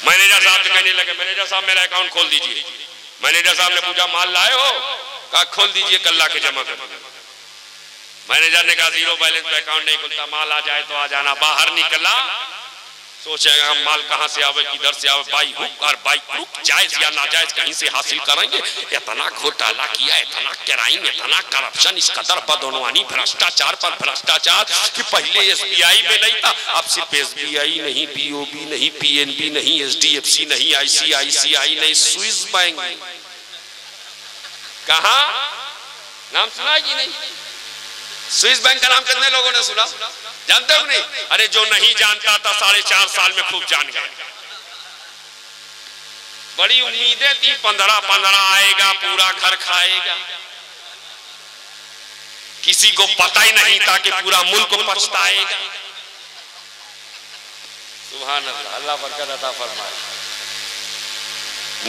मैनेजर साहब से कहने लगे मैनेजर साहब मेरा अकाउंट खोल दीजिए। मैनेजर साहब ने पूछा माल लाए हो? कहा खोल दीजिए, कल ला के जमा कर दीजिए। मैनेजर ने कहा जीरो बैलेंस पे अकाउंट नहीं खुलता, माल आ जाए तो आ जाना। बाहर निकला, सोचेगा हम माल कहां से आवे, किधर से आवे, बाई हुक और बाई क्रुक, जायज या नाजायज कहीं से हासिल करेंगे। इतना घोटाला किया, इतना क्राइम, इतना करप्शन, इस कदर बदनवानी, भ्रष्टाचार पर भ्रष्टाचार कि पहले एसबीआई में नहीं था, अब सिर्फ एसबीआई नहीं, बीओबी नहीं, पीएनबी नहीं, एचडीएफसी नहीं, आईसीआईसीआई नहीं, स्विस बैंक। कहा नाम सुना कि नहीं? स्विस बैंक का नाम कितने लोगों ने सुना? जानते हो नहीं? अरे जो नहीं जानता था 4.5 साल में खूब जान गया। बड़ी उम्मीदें थी 15-15 आएगा, पूरा घर खाएगा। किसी को पता ही नहीं था कि पूरा मुल्क पछताएगा। सुभान अल्लाह, अल्लाह बरकत अता फरमाए।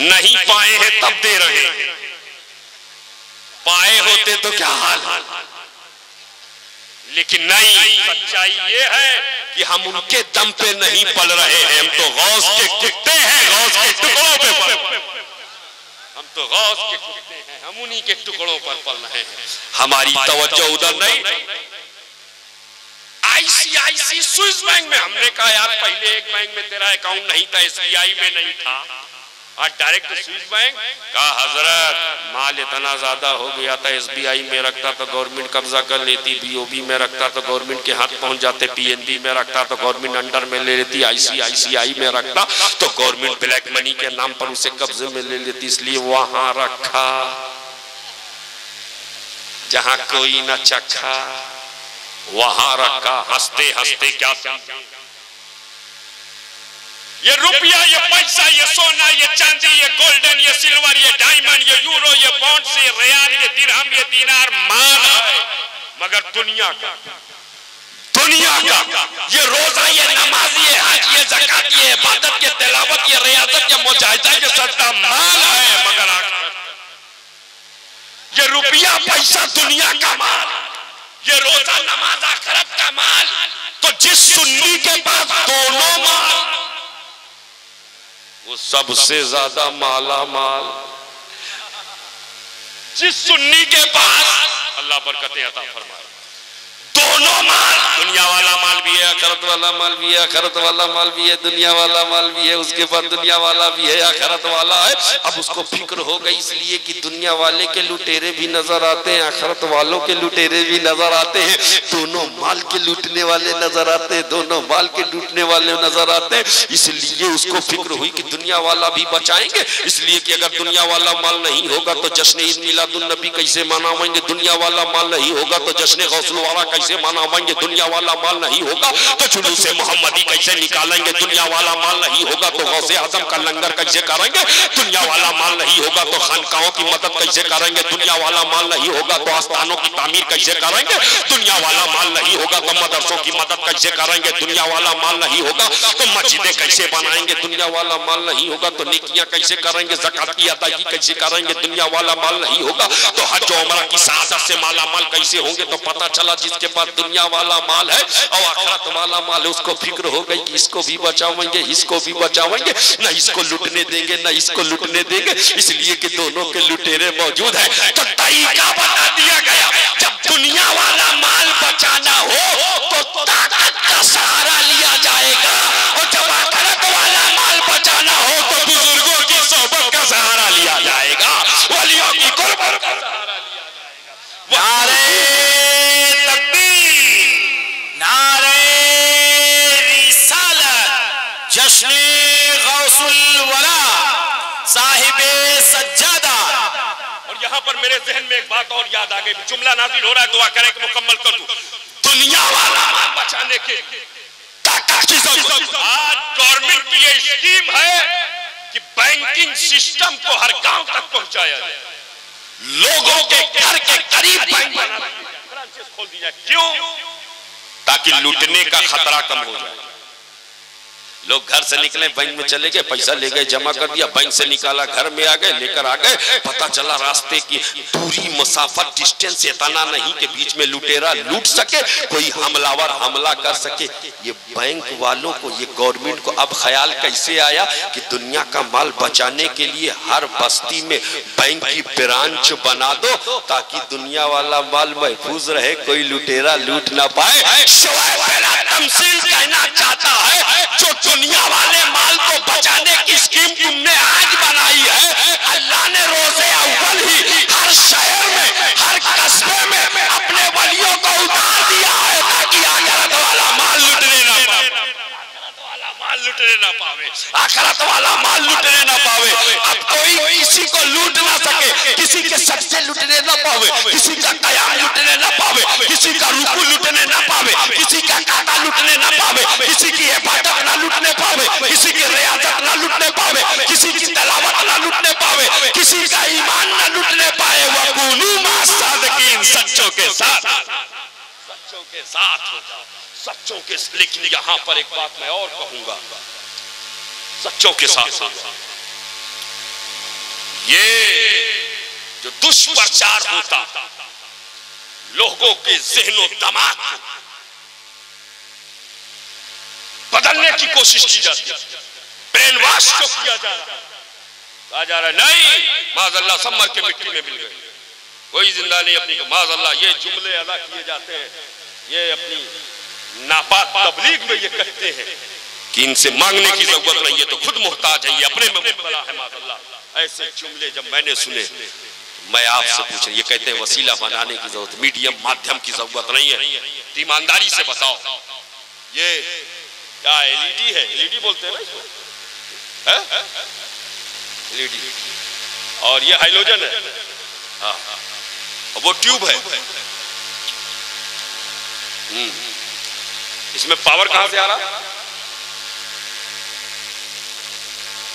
नहीं पाए हैं तब दे रहे हैं, पाए होते तो क्या हाल। लेकिन नहीं, सच्चाई ये है कि हम उनके दम पे नहीं पल रहे हैं, हम तो गौस के कुत्ते हैं, गौस के टुकड़ों पे पल। हम तो गौस के कुत्ते हैं, हम उन्हीं के टुकड़ों पर पल रहे हैं। हमारी तवज्जो उधर नहीं। आईसीआईसी स्विस बैंक में हमने कहा यार पहले एक बैंक में तेरा अकाउंट नहीं था, एसबीआई में नहीं था, और डायरेक्ट स्विस बैंक का हजरत माल इतना ज्यादा हो गया था, एसबीआई में रखता तो गवर्नमेंट कब्जा कर लेती, बीओबी में रखता तो गवर्नमेंट के हाथ पहुंच जाते, पीएनबी में रखता तो गवर्नमेंट अंडर में ले लेती, आईसीआईसीआई में रखता तो गवर्नमेंट ब्लैक मनी के नाम पर उसे कब्जे में ले लेती। इसलिए वहां रखा जहां कोई न चखा, वहां रखा। हंसते हंसते क्या समझा, ये रुपया, ये पैसा, ये सोना, ये चांदी, ये गोल्डन, ये सिल्वर, ये डायमंड, ये यूरो, ये पौंड, ये रियाल, ये दिरहम, ये दीनार माल है, मगर दुनिया का ये रोजा, ये नमाज, ये हज, ये ज़कात, ये इबादत, ये तिलावत, ये रियाजत, ये मुजाहिदा, ये सजदा माल है, मगर ये रुपया पैसा दुनिया का माल, ये रोजा नमाज आखिरत का माल। तो जिस सुन्नी के पास दोनों माल, वो सबसे ज्यादा माला माल। जिस सुन्नी के पास, अल्लाह बरकतें अता फरमाए, दोनों माल, दुनिया वाला माल भी है, आखिरत वाला माल भी है, आखिरत वाला माल भी है, दुनिया वाला माल भी है, उसके बाद दुनिया वाला भी है, आखिरत वाला है। अब उसको फिक्र हो गई, इसलिए कि दुनिया वाले के लुटेरे भी नजर आते हैं, आखिरत वालों के लुटेरे भी नजर आते हैं, दोनों माल के लूटने वाले नजर आते हैं, दोनों माल के लूटने वाले नजर आते हैं। इसलिए उसको फिक्र हुई कि दुनिया वाला भी बचाएंगे, इसलिए कि अगर दुनिया वाला माल नहीं होगा तो जश्न ईद मिलादुन नबी कैसे मनाएंगे, दुनिया वाला माल नहीं होगा तो जश्न गौसुल वाला कैसे मनाएंगे, दुनिया वाला माल नहीं होगा तो जुलूस मोहम्मदी कैसे निकालेंगे, दुनिया वाला माल नहीं होगा तो गौसे आजम का लंगर कैसे करेंगे, दुनिया वाला माल नहीं होगा तो खानकाहों की मदद कैसे करेंगे, दुनिया वाला माल नहीं होगा तो आस्थानों की तामीर कैसे करेंगे, दुनिया वाला माल नहीं होगा तो मदरसों की मदद कैसे करेंगे, दुनिया वाला माल नहीं होगा तो मस्जिदें कैसे बनाएंगे, दुनिया वाला माल नहीं होगा तो नेकियां कैसे करेंगे, ज़कात की अदायगी कैसे करेंगे, दुनिया वाला माल नहीं होगा तो हज और उम्रा की सआदत से माला माल कैसे होंगे। तो पता चला जिसके पास दुनिया वाला माल है और आखिरत वाला माल है, उसको फिक्र हो गई कि इसको भी बचाएंगे, इसको भी बचाएंगे, न इसको लूटने देंगे न इसको लूटने देंगे, इसलिए कि दोनों के लुटेरे मौजूद है। तो तरीका बता दिया गया, जब दुनिया वाला माल बचाना हो तो ताकत का सहारा लिया जाएगा, और जब आखिरत वाला माल बचाना हो तो बुजुर्गों की सोबत का सहारा लिया जाएगा, वलियों की कुर्बत का सहारा लिया जाएगा। नारे तकबीर, नारे रिसालत, जश्न गौसुल वरा, साहिबे सज्जादा। और यहाँ पर मेरे जहन में एक बात और याद आ गई, जुमला नाज़िल हो रहा है, दुआ करें कि मुकम्मल कर दूं। दुनिया वाला माल बचाने के ताकत की जरूरत। आज गवर्नमेंट की ये स्कीम है कि बैंकिंग सिस्टम को हर गांव तक पहुंचाया जाए, लोगों के घर के करीब बैंक बना ब्रांचेस खोल दी जाए। क्यों? ताकि लूटने का खतरा कम हो जाए। लोग घर से निकले, बैंक में चले गए, पैसा ले गए, जमा कर दिया, बैंक से निकाला, घर में आ गए, लेकर आ गए, पता चला रास्ते की दूरी मसाफत डिस्टेंस इतना नहीं कि बीच में लुटेरा लूट सके, कोई हमलावर हमला कर सके। ये बैंक वालों को, ये गवर्नमेंट को अब ख्याल कैसे आया कि दुनिया का माल बचाने के लिए हर बस्ती में बैंक की ब्रांच बना दो, ताकि दुनिया वाला माल महफूज रहे, कोई लुटेरा लूट ना पाए। तमसील कहना चाहता है, जो दुनिया वाले माल को बचाने की स्कीम तुमने आज बनाई है, अल्लाह ने रोज़े अव्वल ही हर शहर में, हर कस्बे में अपने वलियों को उतार दिया है, ताकि आखिरत वाला माल लुटने ना पावे, लुटने ना पावे, आखिरत वाला माल लुटने ना पावे। अब कोई किसी को लूट ना सके, किसी के सच्चे लुटने ना पावे, किसी का कयाम लुटने ना पावे, किसी का रुकू लुटने ना पावे, किसी का काटा लुटने ना पावे, किसी की इबादत ना लुटने पावे, किसी की रियाजत ना लुटने पावे, किसी की तलावत ना लुटने पावे, किसी का ईमान ना लुटने पाए। वकुनू मासादिकीन, सच्चों के साथ, सच्चों के साथ हो जाओ, सच्चों के। लेकिन यहाँ पर एक बात मैं और कहूंगा, सच्चों के साथ ये जो दुष्प्रचार होता, लोगों के ज़हनो दिमाग बदलने की कोशिश की जाती है, ब्रेन वॉश को किया जा रहा है, कहा जा रहा है नहीं माज़अल्लाह सब मर के मिट्टी में मिल गए, कोई जिंदा नहीं अपनी, माज़अल्लाह ये जुमले अदा किए जाते हैं, ये अपनी नापाक तबलीग में ये कहते हैं कि इनसे मांगने की जरूरत नहीं है, तो खुद मुहताज है, ये अपने में मुबतला है। माज़अल्लाह ऐसे जुमले जब मैंने सुने, मैं आपसे पूछ रही, ये कहते हैं वसीला बनाने की जरूरत, मीडियम माध्यम की जरूरत नहीं है। ईमानदारी से बताओ, ये क्या एलईडी है? एलईडी बोलते हैं ना इसको, एलईडी, और ये हाइलोजन है, हाँ, वो ट्यूब है। इसमें पावर कहां से आ रहा?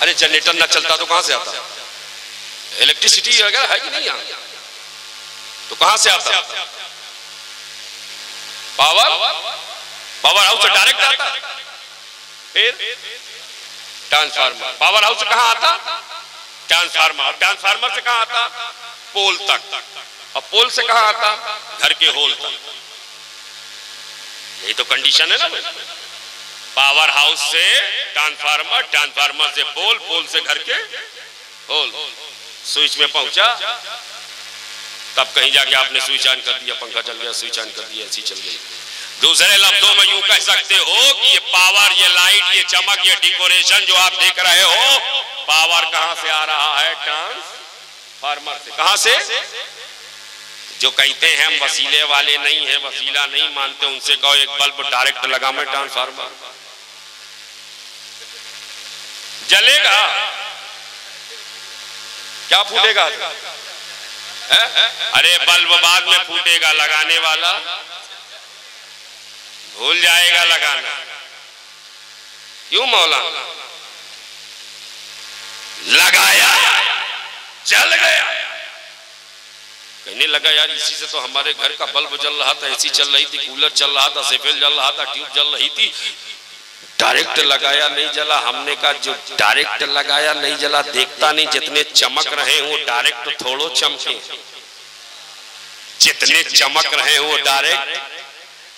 अरे जनरेटर ना चलता तो कहां से आता? इलेक्ट्रिसिटी वगैरह है कि नहीं यहाँ? तो कहां से आता? पावर हाउस से डायरेक्ट आता, फिर ट्रांसफार्मर। पावर हाउस से कहां आता? ट्रांसफार्मर। ट्रांसफार्मर से कहां आता? पोल तक। और पोल से कहां आता? घर के होल तक। यही तो कंडीशन है ना भाई, पावर हाउस से ट्रांसफार्मर, ट्रांसफार्मर से पोल, पोल से घर के होल, स्विच में पहुंचा, तब कहीं जाके आपने स्विच ऑन कर दिया, पंखा चल गया, स्विच ऑन कर दिया, ऐसी चल गई। दूसरे लफ्जों में यूं कह सकते हो कि ये पावर, ये लाइट, ये चमक, ये डेकोरेशन जो आप देख रहे हो, पावर कहां से आ रहा है? ट्रांसफार्मर से। कहां से? जो कहते हैं हम वसीले वाले नहीं है, वसीला नहीं मानते, उनसे कहो एक बल्ब डायरेक्ट लगा मैं ट्रांसफार्मर जलेगा क्या? फूटेगा? अरे बल्ब बाद में फूटेगा, लगाने वाला भूल जाएगा लगाना। क्यों मौलाना? लगाया जल गया। कहने लगा यार इसी से तो हमारे घर का बल्ब जल रहा था, एसी चल रही थी, कूलर चल रहा था, सेफेल जल रहा था, ट्यूब जल रही थी, डायरेक्ट लगाया नहीं जला। हमने कहा जो डायरेक्ट लगाया नहीं जला, देखता नहीं जितने चमक रहे हैं वो डायरेक्ट थोड़ो चमके, जितने चमक रहे हैं वो डायरेक्ट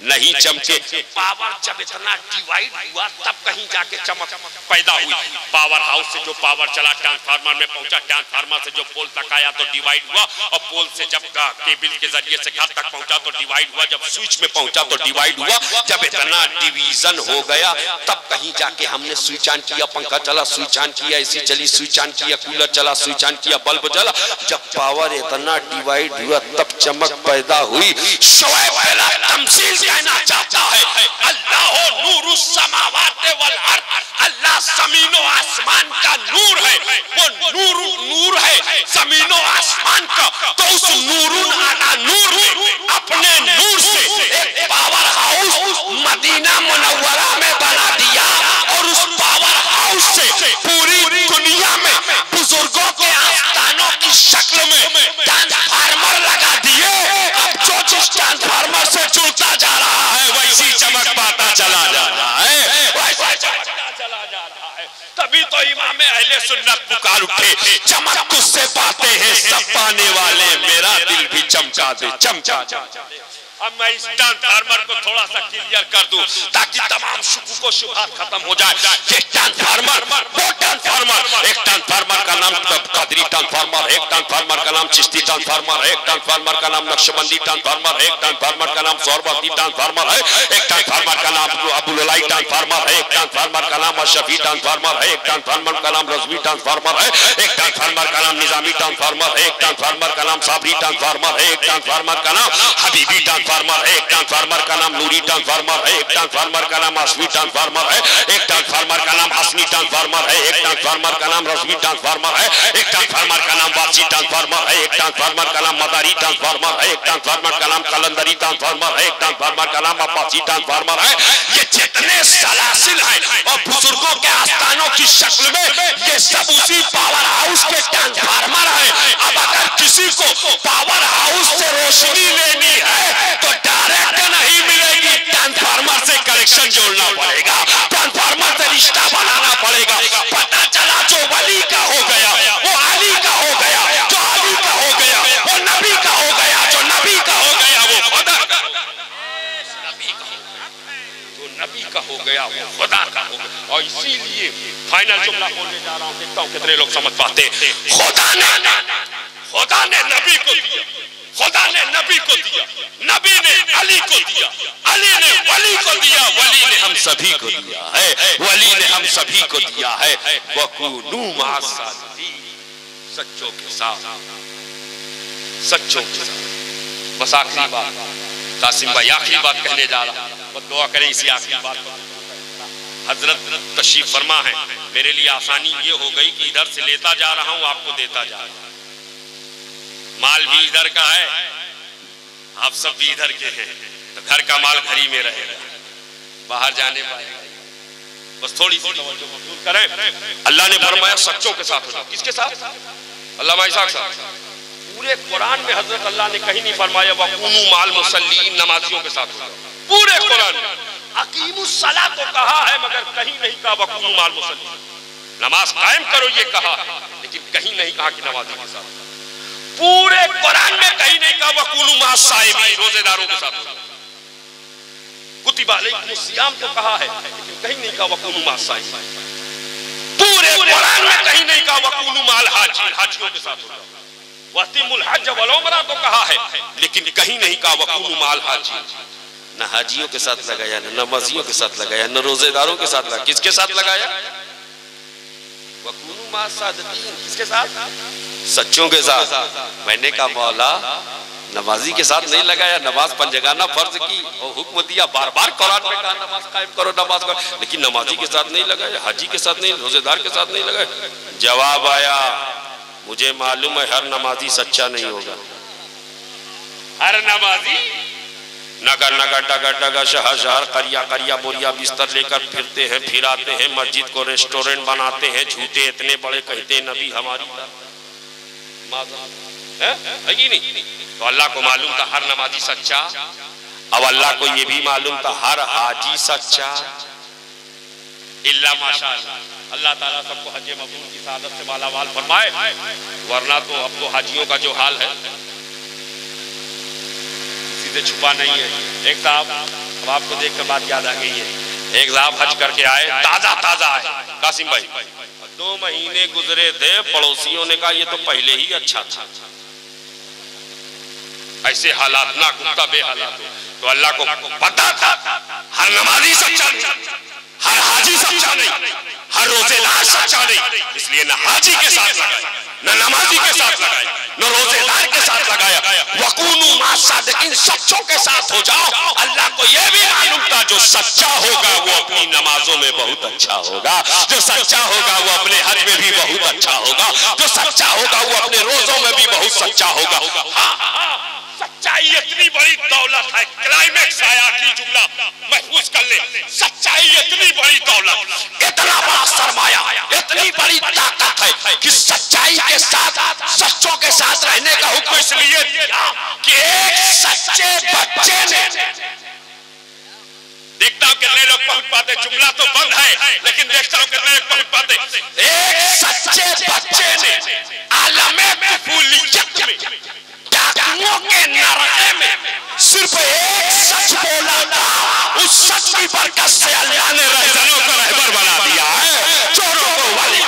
नहीं चमके। पावर जब इतना डिवाइड हुआ तब कहीं जाके चमक पैदा हुई। पावर हाउस से जो पावर चला ट्रांसफार्मर में पहुंचा, ट्रांसफार्मर से जो पोल तक आया तो डिवाइड हुआ, और पोल से जब केबल के जरिए से घर तक पहुंचा तो डिवाइड हुआ, जब स्विच में पहुंचा तो डिवाइड हुआ। जब इतना डिवीजन हो गया तब कहीं जाके हमने स्विच ऑन किया, पंखा चला, स्विच ऑन किया, एसी चली, स्विच ऑन किया, कूलर चला, स्विच ऑन किया, बल्ब जला। जब पावर इतना डिवाइड हुआ तब चमक पैदा हुई। शोएब पहला तमसील कहना चाहता है, अल्लाह नूरुस समावात वल अर्द, अल्लाह ज़मीन और आसमान का नूर है। वो नूर है ज़मीन और आसमान का, तो उस नूरुन आला नूर ने अपने नूर से एक पावर हाउस मदीना मुनव्वरा में बना दिया, और उस पावर हाउस से पूरी दुनिया में बुजुर्गों के आस्थानों की शक्ल में ट्रांसफार्मर लगा दिए। अब जो जिस ट्रांसफार्मर से जुड़ता जा रहा है वैसी चमक पाता चला जा रहा है, वैसा चमकता चला जा रहा है। तभी तो इमाम अहले सुन्नत पुकार उठे, चमक तुझसे पाते हैं सब पाने वाले, मेरा दिल भी चमका दे, चमका दे। अब मैं इस ट्रांसफार्मर को थोड़ा सा क्लियर कर दूं ताकि तमाम शुक्र को शुभात खत्म हो जाए। ये ट्रांसफार्मर, वो ट्रांसफार्मर, एक ट्रांसफार्मर का नाम कादरी ट्रांसफार्मर, एक ट्रांसफार्मर का नाम चिश्ती ट्रांसफार्मर, एक ट्रांसफार्मर का नाम नक्शबंदी ट्रांसफार्मर, एक ट्रांसफार्मर का नाम सोहरवर्दी ट्रांसफार्मर है, एक ट्रांसफार्मर का नाम अबुललाई ट्रांसफार्मर है, एक ट्रांसफार्मर का नाम अशफी ट्रांसफार्मर है, एक ट्रांसफार्मर का नाम रज़वी ट्रांसफार्मर है, एक ट्रांसफार्मर का नाम निजामी ट्रांसफार्मर है, एक ट्रांसफार्मर का नाम साबरी ट्रांसफार्मर है, एक ट्रांसफार्मर का नाम हबीबी ट्रांसफार्मर है, एक ट्रांसफार्मर का नाम नूरी ट्रांसफार्मर है, एक ट्रांसफार्मर का नाम असमी ट्रांसफार्मर है, एक ट्रांसफार्मर का नाम असमी ट्रांसफार्मर है, एक ट्रांसफार्मर का नाम रज़वी ट्रांसफार्मर है, एक ट्रांसफार्मर का नाम वासी ट्रांसफार्मर है, एक ट्रांसफार्मर का नाम मदारी ट्रांसफार्मर है, एक ट्रांसफार्मर का नाम कलंदरी ट्रांसफार्मर है, एक ट्रांसफार्मर का नाम अब्बासी ट्रांसफार्मर है। ये जितने सलासिल हैं और बुजुर्गों के आस्थानों की शक्ल में ये सब उसी पावर हाउस के ट्रांसफार्मर हैं। अब अगर किसी को पावर हाउस से रोशनी लेनी है तो डायरेक्ट नहीं मिलेगी, ट्रांसफार्मर से कनेक्शन जोड़ना पड़ेगा, ट्रांसफार्मर से रिश्ता बनाना पड़ेगा। पता चला जो वली का हो गया वो अली का हो गया, जो अली का हो गया वो नबी का हो गया, जो नबी का हो गया वो खुदा का, जो नबी का हो गया वो खुदा का हो गया। और इसीलिए फाइनल जुमला बोलने जा रहा हूं, देखता हूं कितने लोग समझ पाते हैं। खुदा ने नबी को दिया, खुदा ने नबी को दिया, नबी ने अली को दिया, अली ने वली को दिया, वली ने हम सभी को दिया है, वली ने हम सभी को दिया है। वकूनू मअस-सादिकीन, सच्चों के साथ, सच्चों के साथ। बस आखिरी बात, कासिम भाई आखिरी बात कहने जा रहा हूं, बस दुआ करें इसी आखिरी बात पर। हजरत तशरीफ फरमा है, मेरे लिए आसानी ये हो गई कि इधर से लेता जा रहा हूं, आपको देता जा रहा हूं। माल भी इधर का है, आप सब भी इधर के हैं, तो घर का माल घर ही में रहेगा, बाहर जाने पाएगा। बस थोड़ी सी तवज्जो मबसूल करें। अल्लाह ने फरमाया सच्चों के साथ हो जाओ। किसके साथ? अल्लामा इसाक साहब। पूरे कुरान में हजरत अल्लाह ने कहीं नहीं फरमाया वकूनू माल मुसल्लीन, नमाजियों के साथ हो जाओ। पूरे कुरान में अकीमुस सलाह तो कहा है मगर कहीं नहीं कहा वकूनू माल मुसल्लीन, नमाज कायम करो ये कहा है, लेकिन कहीं नहीं कहा कि नमाजी के साथ। पूरे कुरान में कहीं नहीं कहा वकूनू मअस-साइमीन, रोजेदारों के साथ। कुतिबा अलैकुमुस सियाम तो कहा है, लेकिन कहीं नहीं कहा वकूनू मअस-साइमीन। पूरे कुरान में कहीं नहीं कहा वकूनू मअल हाजिर, हाजियों के साथ। वतिमुल हज वल उमरा तो कहा है, लेकिन कहीं नहीं कहा वकुनु माल हाजी। न हाजियों के साथ लगाया, न नमाजियों के साथ लगाया, न रोजेदारों के साथ लगाया। किसके साथ लगाया? वकुनु मा सादिकीन। किसके साथ? सच्चों के साथ। मैंने कहा मौला नमाजी के साथ नहीं लगाया, नमाज पंजगाना फर्ज की और हुक्म दिया, बार बार कुरान में कहा नमाज कायम करो, नमाज करो, लेकिन नमाजी के साथ नहीं लगाया, हाजी के साथ नहीं, रोजेदार के साथ नहीं लगाया। जवाब आया, मुझे मालूम है हर नमाजी सच्चा नहीं होगा। हर नमाजी नगर नगर डगर डगर शहर शहर करिया करिया बोरिया बिस्तर लेकर फिरते हैं, फिराते हैं, मस्जिद को रेस्टोरेंट बनाते हैं, झूठे इतने बड़े कहते हैं नबी हमारी है कि नहीं? तो अल्लाह को मालूम था हर नमाजी सच्चा। अब अल्लाह को ये भी मालूम था हर हाजी सच्चा। इल्ला माशाअल्लाह अल्लाह ताला सबको हज मबरूर की सादत से मालामाल फरमाए, वरना तो अब तो हाजियों का जो हाल है सीधे छुपा नहीं है। एक साहब, अब आपको देखकर बात याद आ गई है, एक साहब हज करके आए, ताजा ताजा आए कासिम भाई, 2 महीने गुजरे थे, पड़ोसियों ने कहा ये तो पहले ही अच्छा था। ऐसे हालात ना कुत्ता बेहालात हो। तो अल्लाह को पता था हर नमाजी सच्चा नहीं, हर हाजी सच्चा नहीं, हर रोजेदार सच्चा नहीं, इसलिए न हाजी के साथ लगाया, न नमाजी के साथ लगाया, न रोजेदार के साथ लगाया। वकुनु मा सादिकीन, सच्चों के साथ हो जाओ। अल्लाह को यह भी मालूम था जो सच्चा होगा वो अपनी नमाजों में बहुत अच्छा होगा, जो सच्चा होगा वो अपने हज में भी बहुत अच्छा होगा, जो सच्चा होगा वो अपने रोजों में भी बहुत सच्चा होगा। सच्चाई इतनी बड़ी दौलत है, क्लाइमेक्स आया की जुमला महफूज कर ले। सच्चाई इतनी बड़ी दौलत, इतना बड़ा सरमाया, इतनी बड़ी ताकत है कि सच्चाई के साथ सच्चों के साथ रहने का हुक्म इसलिए दिया कि एक सच्चे बच्चे ने, देखता हूं कितने लोग पहुंच पाते, जुमला तो बंद है लेकिन देखता हूं कितने लोग पहुंच पाते। एक सच्चे बच्चे ने आलमे कुफूलियत में, डाकुओं के नरके में सिर्फ एक सच बोला था, उस सच की बरकत से अल्लाह ने रहबरों को रहबर बना दिया है, चोरों को वली।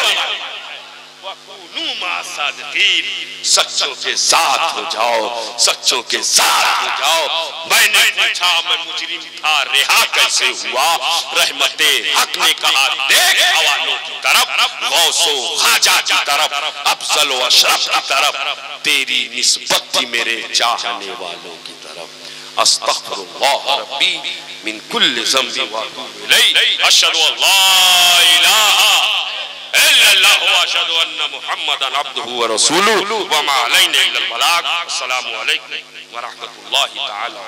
वकुनु मा सादिकीन, सच्चों के साथ हो जाओ, सच्चों के साथ हो जाओ। मैंने पूछा मैं मुजरिम था, रिहा कैसे हुआ? रहमते हक ने कहा देख हवालों की तरफ, गौसो खाजा की तरफ, अफजल व अशरफ की तरफ, तेरी निस्बत थी मेरे चाहने वालों की तरफ। अस्तगफिरुल्लाह रब्बी मिन कुल्लि ज़ंबि व अतूबु इलैहि, अशहदु अल्ला इलाहा इल्लल्लाह व अशहदु अन्ना मुहम्मदन अब्दुहु व रसूलुहु व मा अलैना इल्लल बलाग। अस्सलामु अलैकुम व रहमतुल्लाहि तआला।